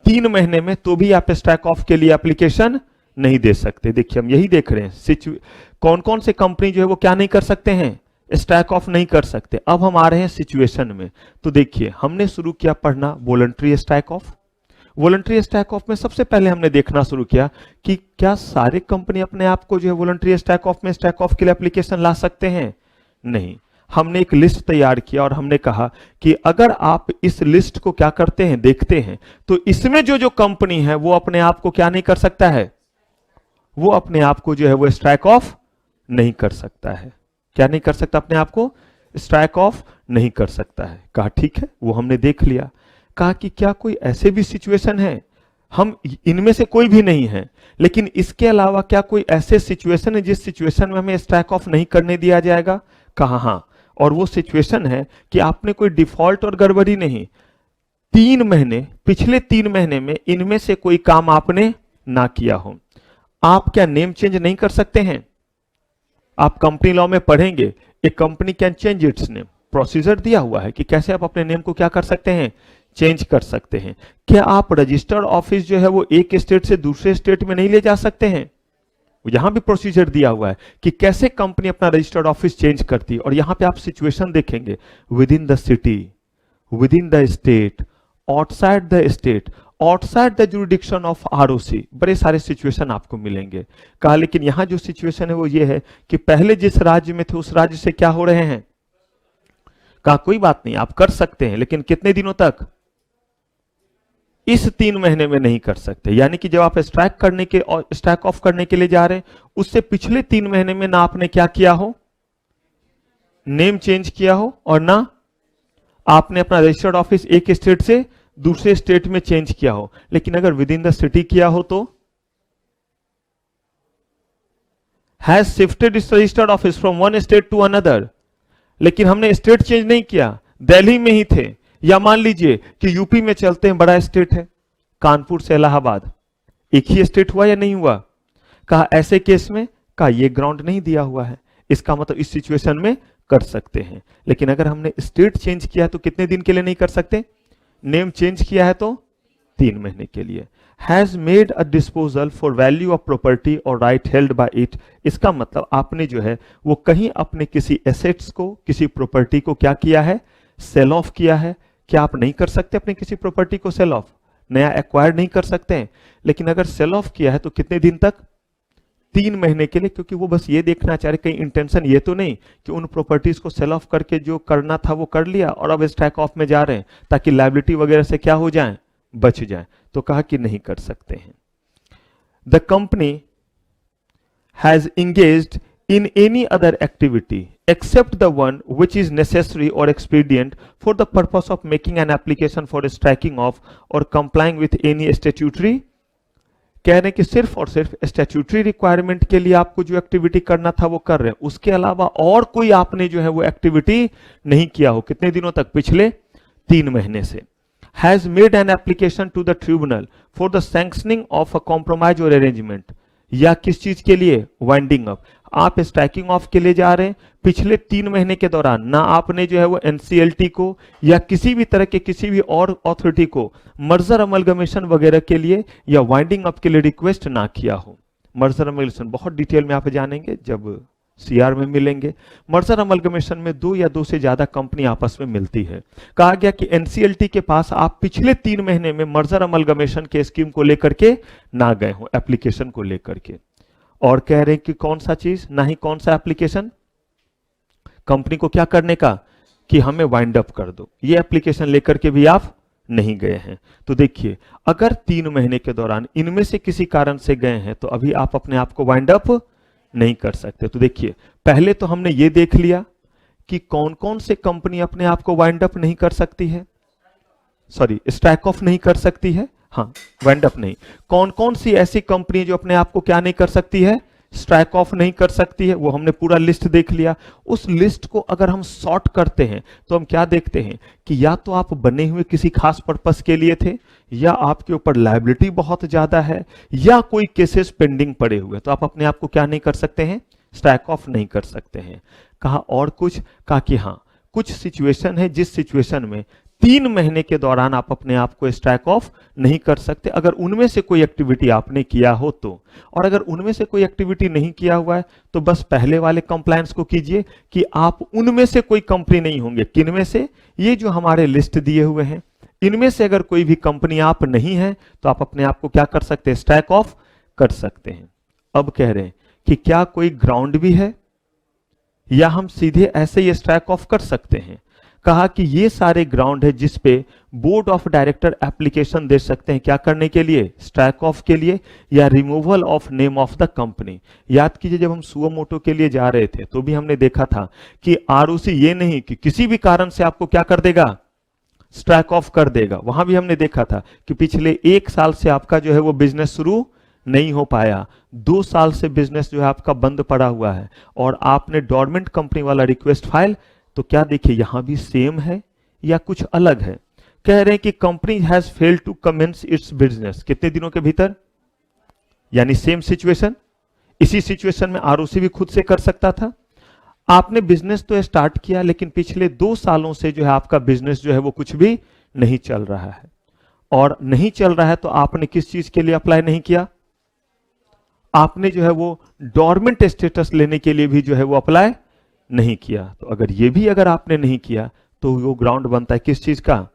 3 महीने में, तो भी आप स्ट्राइक ऑफ के लिए एप्लीकेशन नहीं दे सकते। देखिए हम यही देख रहे हैं कौन कौन से कंपनी जो है वो क्या नहीं कर सकते हैं, स्ट्राइक ऑफ नहीं कर सकते। अब हम आ रहे हैं सिचुएशन में, तो देखिए हमने शुरू किया पढ़ना voluntary strike off. Voluntary strike off में सबसे पहले हमने देखना शुरू किया कि क्या सारे कंपनी अपने आप को जो है वॉलंटरी स्ट्राइक ऑफ में स्ट्राइक ऑफ के लिए एप्लीकेशन ला सकते हैं, नहीं। हमने एक लिस्ट तैयार किया और हमने कहा कि अगर आप इस लिस्ट को क्या करते हैं, देखते हैं, तो इसमें जो जो कंपनी है वो अपने आप को क्या नहीं कर सकता है, वो अपने आप को जो है वो स्ट्राइक ऑफ नहीं कर सकता है। क्या नहीं कर सकता, अपने आप को स्ट्राइक ऑफ नहीं कर सकता है। कहा ठीक है, वो हमने देख लिया। कहा कि क्या कोई ऐसे भी सिचुएशन है, हम इनमें से कोई भी नहीं है, लेकिन इसके अलावा क्या कोई ऐसे सिचुएशन है जिस सिचुएशन में हमें स्ट्राइक ऑफ नहीं करने दिया जाएगा। कहा हाँ, और वो सिचुएशन है कि आपने कोई डिफॉल्ट और गड़बड़ी नहीं, 3 महीने, पिछले 3 महीने में इनमें से कोई काम आपने ना किया हो। आप क्या नेम चेंज नहीं कर सकते हैं, आप कंपनी लॉ में पढ़ेंगे, a company can change its name, procedure दिया हुआ है कि कैसे आप अपने नेम को क्या कर सकते हैं, चेंज कर सकते हैं। क्या आप रजिस्टर्ड ऑफिस जो है वो एक स्टेट से दूसरे स्टेट में नहीं ले जा सकते हैं? यहां भी प्रोसीजर दिया हुआ है कि कैसे कंपनी अपना रजिस्टर्ड ऑफिस चेंज करती है। और यहां पे आप सिचुएशन देखेंगे, with in the city, with in the state, outside the state, outside the jurisdiction of ROC, बड़े सारे सिचुएशन आपको मिलेंगे। कहा लेकिन यहां जो सिचुएशन है वो ये है कि पहले जिस राज्य में थे उस राज्य से क्या हो रहे हैं। कहा कोई बात नहीं, आप कर सकते हैं, लेकिन कितने दिनों तक, इस 3 महीने में नहीं कर सकते। यानी कि जब आप स्ट्राइक करने के और स्ट्राइक ऑफ करने के लिए जा रहे हैं, उससे पिछले 3 महीने में ना आपने क्या किया हो, नेम चेंज किया हो, और ना आपने अपना रजिस्टर्ड ऑफिस एक स्टेट से दूसरे स्टेट में चेंज किया हो। लेकिन अगर विद इन द सिटी किया हो तो has shifted its registered office from one state to another, लेकिन हमने स्टेट चेंज नहीं किया, दिल्ली में ही थे। या मान लीजिए कि यूपी में चलते हैं, बड़ा स्टेट है, कानपुर से इलाहाबाद, एक ही स्टेट हुआ या नहीं हुआ। कहा ऐसे केस में, कहा ये ग्राउंड नहीं दिया हुआ है, इसका मतलब इस सिचुएशन में कर सकते हैं। लेकिन अगर हमने स्टेट चेंज किया है तो कितने दिन के लिए नहीं कर सकते, नेम चेंज किया है तो 3 महीने के लिए। Has made a disposal for value of property और राइट हेल्ड बाय इट, इसका मतलब आपने जो है वो कहीं अपने किसी एसेट्स को, किसी प्रॉपर्टी को क्या किया है, सेल ऑफ किया है। क्या आप नहीं कर सकते अपने किसी प्रॉपर्टी को सेल ऑफ, नया एक्वायर नहीं कर सकते हैं। लेकिन अगर सेल ऑफ किया है तो कितने दिन तक, 3 महीने के लिए, क्योंकि वो बस ये देखना चाह रहे, कहीं इंटेंशन ये तो नहीं कि उन प्रॉपर्टीज को सेल ऑफ करके जो करना था वो कर लिया और अब स्ट्राइक ऑफ में जा रहे हैं ताकि लायबिलिटी वगैरह से क्या हो जाए, बच जाए। तो कहा कि नहीं कर सकते हैं। The company has engaged in any other activity except the one which is necessary or expedient for the purpose of making an application for striking off or complying with any statutory, कह रहे हैं कि सिर्फ और सिर्फ statutory requirement के लिए आपको जो एक्टिविटी करना था वो कर रहे हैं, उसके अलावा और कोई आपने जो है वो एक्टिविटी नहीं किया हो। कितने दिनों तक, पिछले 3 महीने से। Has made an application to the tribunal for the sanctioning of a compromise और अरेंजमेंट, या किस चीज के लिए, वाइंडिंग अप। आप स्ट्राइकिंग ऑफ के लिए जा रहे हैं, पिछले 3 महीने के दौरान ना आपने जो है वो एनसीएलटी को या किसी भी तरह के किसी भी और अथॉरिटी को मर्जर अमलगमेशन वगैरह के लिए या वाइंडिंग अप के लिए रिक्वेस्ट ना किया हो। मर्जर अमलगमेशन बहुत डिटेल में आप जानेंगे जब सीआर में मिलेंगे। मर्जर अमलगमेशन में 2 या 2 से ज्यादा कंपनी आपस में मिलती है। कहा गया कि एनसीएलटी के पास आप पिछले 3 महीने में मर्जर अमलगमेशन के स्कीम को लेकर के ना गए हो, एप्लीकेशन को लेकर के। और कह रहे हैं कि कौन सा चीज, ना ही कौन सा एप्लीकेशन, कंपनी को क्या करने का, कि हमें वाइंड अप कर दो, ये एप्लीकेशन लेकर के भी आप नहीं गए हैं। तो देखिए, अगर 3 महीने के दौरान इनमें से किसी कारण से गए हैं तो अभी आप अपने आप को वाइंड अप नहीं कर सकते। तो देखिए, पहले तो हमने ये देख लिया कि कौन कौन से कंपनी अपने आप को वाइंड अप नहीं कर सकती है, सॉरी स्ट्राइक ऑफ नहीं कर सकती है, हाँ वाइंड अप नहीं। कौन कौन सी ऐसी कंपनी जो अपने आप को क्या नहीं कर सकती है, स्ट्राइक ऑफ नहीं कर सकती है, वो हमने पूरा लिस्ट देख लिया। उस लिस्ट को अगर हम सॉर्ट करते हैं तो हम क्या देखते हैं कि या तो आप बने हुए किसी खास पर्पस के लिए थे, या आपके ऊपर लायबिलिटी बहुत ज्यादा है, या कोई केसेस पेंडिंग पड़े हुए, तो आप अपने आप को क्या नहीं कर सकते हैं, स्ट्राइक ऑफ नहीं कर सकते हैं। कहा और कुछ, कहा कि हाँ कुछ सिचुएशन है जिस सिचुएशन में 3 महीने के दौरान आप अपने आप को स्ट्राइक ऑफ नहीं कर सकते, अगर उनमें से कोई एक्टिविटी आपने किया हो तो। और अगर उनमें से कोई एक्टिविटी नहीं किया हुआ है तो बस पहले वाले कंप्लायंस को कीजिए कि आप उनमें से कोई कंपनी नहीं होंगे। किनमें से, ये जो हमारे लिस्ट दिए हुए हैं इनमें से अगर कोई भी कंपनी आप नहीं है तो आप अपने आप को क्या कर सकते हैं, स्ट्राइक ऑफ कर सकते हैं। अब कह रहे हैं कि क्या कोई ग्राउंड भी है या हम सीधे ऐसे ही स्ट्राइक ऑफ कर सकते हैं। कहा कि ये सारे ग्राउंड है जिस पे बोर्ड ऑफ डायरेक्टर एप्लीकेशन दे सकते हैं, क्या करने के लिए, स्ट्राइक ऑफ के लिए या removal of name of the company. याद कीजिए जब हम सुओ मोटो के लिए जा रहे थे तो भी हमने देखा था कि आरओसी ये नहीं कि किसी भी कारण से आपको क्या कर देगा, स्ट्राइक ऑफ कर देगा। वहां भी हमने देखा था कि पिछले 1 साल से आपका जो है वो बिजनेस शुरू नहीं हो पाया, 2 साल से बिजनेस जो है आपका बंद पड़ा हुआ है और आपने डोरमेंट कंपनी वाला रिक्वेस्ट फाइल, तो क्या देखिए यहां भी सेम है या कुछ अलग है। कह रहे हैं कि company has failed to commence its business, कितने दिनों के भीतर, यानी सेम सिचुएशन, इसी सिचुएशन में आरओसी भी खुद से कर सकता था। आपने बिजनेस तो स्टार्ट किया, लेकिन पिछले 2 सालों से जो है आपका बिजनेस जो है वो कुछ भी नहीं चल रहा है, और नहीं चल रहा है तो आपने किस चीज के लिए अप्लाई नहीं किया? आपने जो है वो डोरमेंट स्टेटस लेने के लिए भी जो है वो अप्लाई नहीं किया। तो अगर ये भी अगर आपने नहीं किया तो वो ग्राउंड बनता है किस चीज का?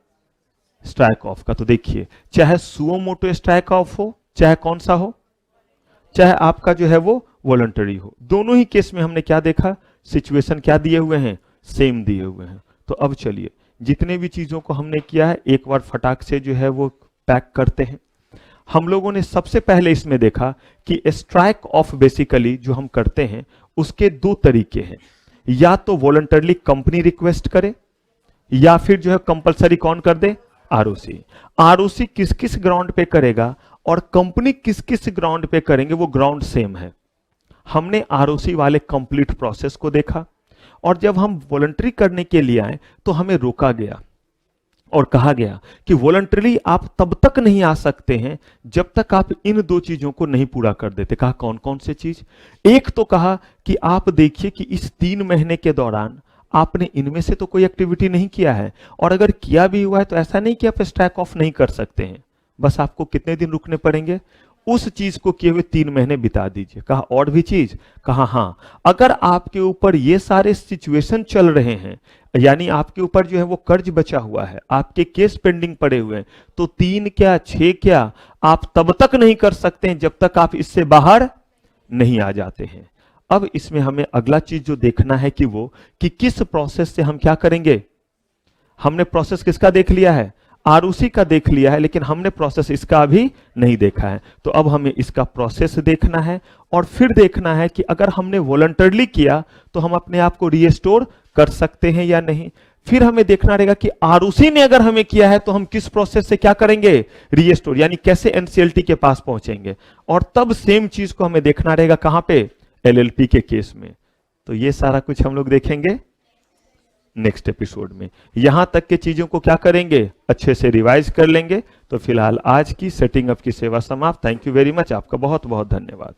स्ट्राइक ऑफ का। तो देखिए, चाहे सुओ मोटो स्ट्राइक ऑफ हो, चाहे कौन सा हो, चाहे आपका जो है वो वॉलंटरी हो, दोनों ही केस में हमने क्या देखा? सिचुएशन क्या दिए हुए हैं? सेम दिए हुए हैं। तो अब चलिए, जितने भी चीजों को हमने किया है एक बार फटाक से जो है वो पैक करते हैं। हम लोगों ने सबसे पहले इसमें देखा कि स्ट्राइक ऑफ बेसिकली जो हम करते हैं उसके 2 तरीके हैं, या तो वॉलंटरली कंपनी रिक्वेस्ट करे, या फिर जो है कंपलसरी कौन कर दे? आरओसी। आरओसी किस किस ग्राउंड पे करेगा और कंपनी किस किस ग्राउंड पे करेंगे, वो ग्राउंड सेम है। हमने आरओसी वाले कंप्लीट प्रोसेस को देखा, और जब हम वॉलंटरी करने के लिए आए तो हमें रोका गया और कहा गया कि वॉलंटरली आप तब तक नहीं आ सकते हैं जब तक आप इन 2 चीजों को नहीं पूरा कर देते। कहा कौन कौन से चीज? एक तो कहा कि आप देखिए कि इस 3 महीने के दौरान आपने इनमें से तो कोई एक्टिविटी नहीं किया है, और अगर किया भी हुआ है तो ऐसा नहीं कि आप स्ट्राइक ऑफ नहीं कर सकते हैं, बस आपको कितने दिन रुकने पड़ेंगे? उस चीज को किए हुए 3 महीने बिता दीजिए। कहा और भी चीज? कहा हाँ, अगर आपके ऊपर ये सारे सिचुएशन चल रहे हैं, यानी आपके ऊपर जो है वो कर्ज बचा हुआ है, आपके केस पेंडिंग पड़े हुए हैं, तो 3 क्या 6 क्या, आप तब तक नहीं कर सकते हैं जब तक आप इससे बाहर नहीं आ जाते हैं। अब इसमें हमें अगला चीज जो देखना है कि किस प्रोसेस से हम क्या करेंगे। हमने प्रोसेस किसका देख लिया है? आरओसी का देख लिया है, लेकिन हमने प्रोसेस इसका अभी नहीं देखा है। तो अब हमें इसका प्रोसेस देखना है, और फिर देखना है कि अगर हमने वॉलंटरली किया तो हम अपने आप को रीस्टोर कर सकते हैं या नहीं। फिर हमें देखना रहेगा कि आरओसी ने अगर हमें किया है तो हम किस प्रोसेस से क्या करेंगे? रीस्टोर, यानी कैसे एनसीएलटी के पास पहुंचेंगे। और तब सेम चीज को हमें देखना रहेगा कहां पे? एलएलपी के केस में। तो ये सारा कुछ हम लोग देखेंगे नेक्स्ट एपिसोड में। यहां तक के चीजों को क्या करेंगे? अच्छे से रिवाइज कर लेंगे। तो फिलहाल आज की सेटिंग अप की सेवा समाप्त। थैंक यू वेरी मच, आपका बहुत बहुत धन्यवाद।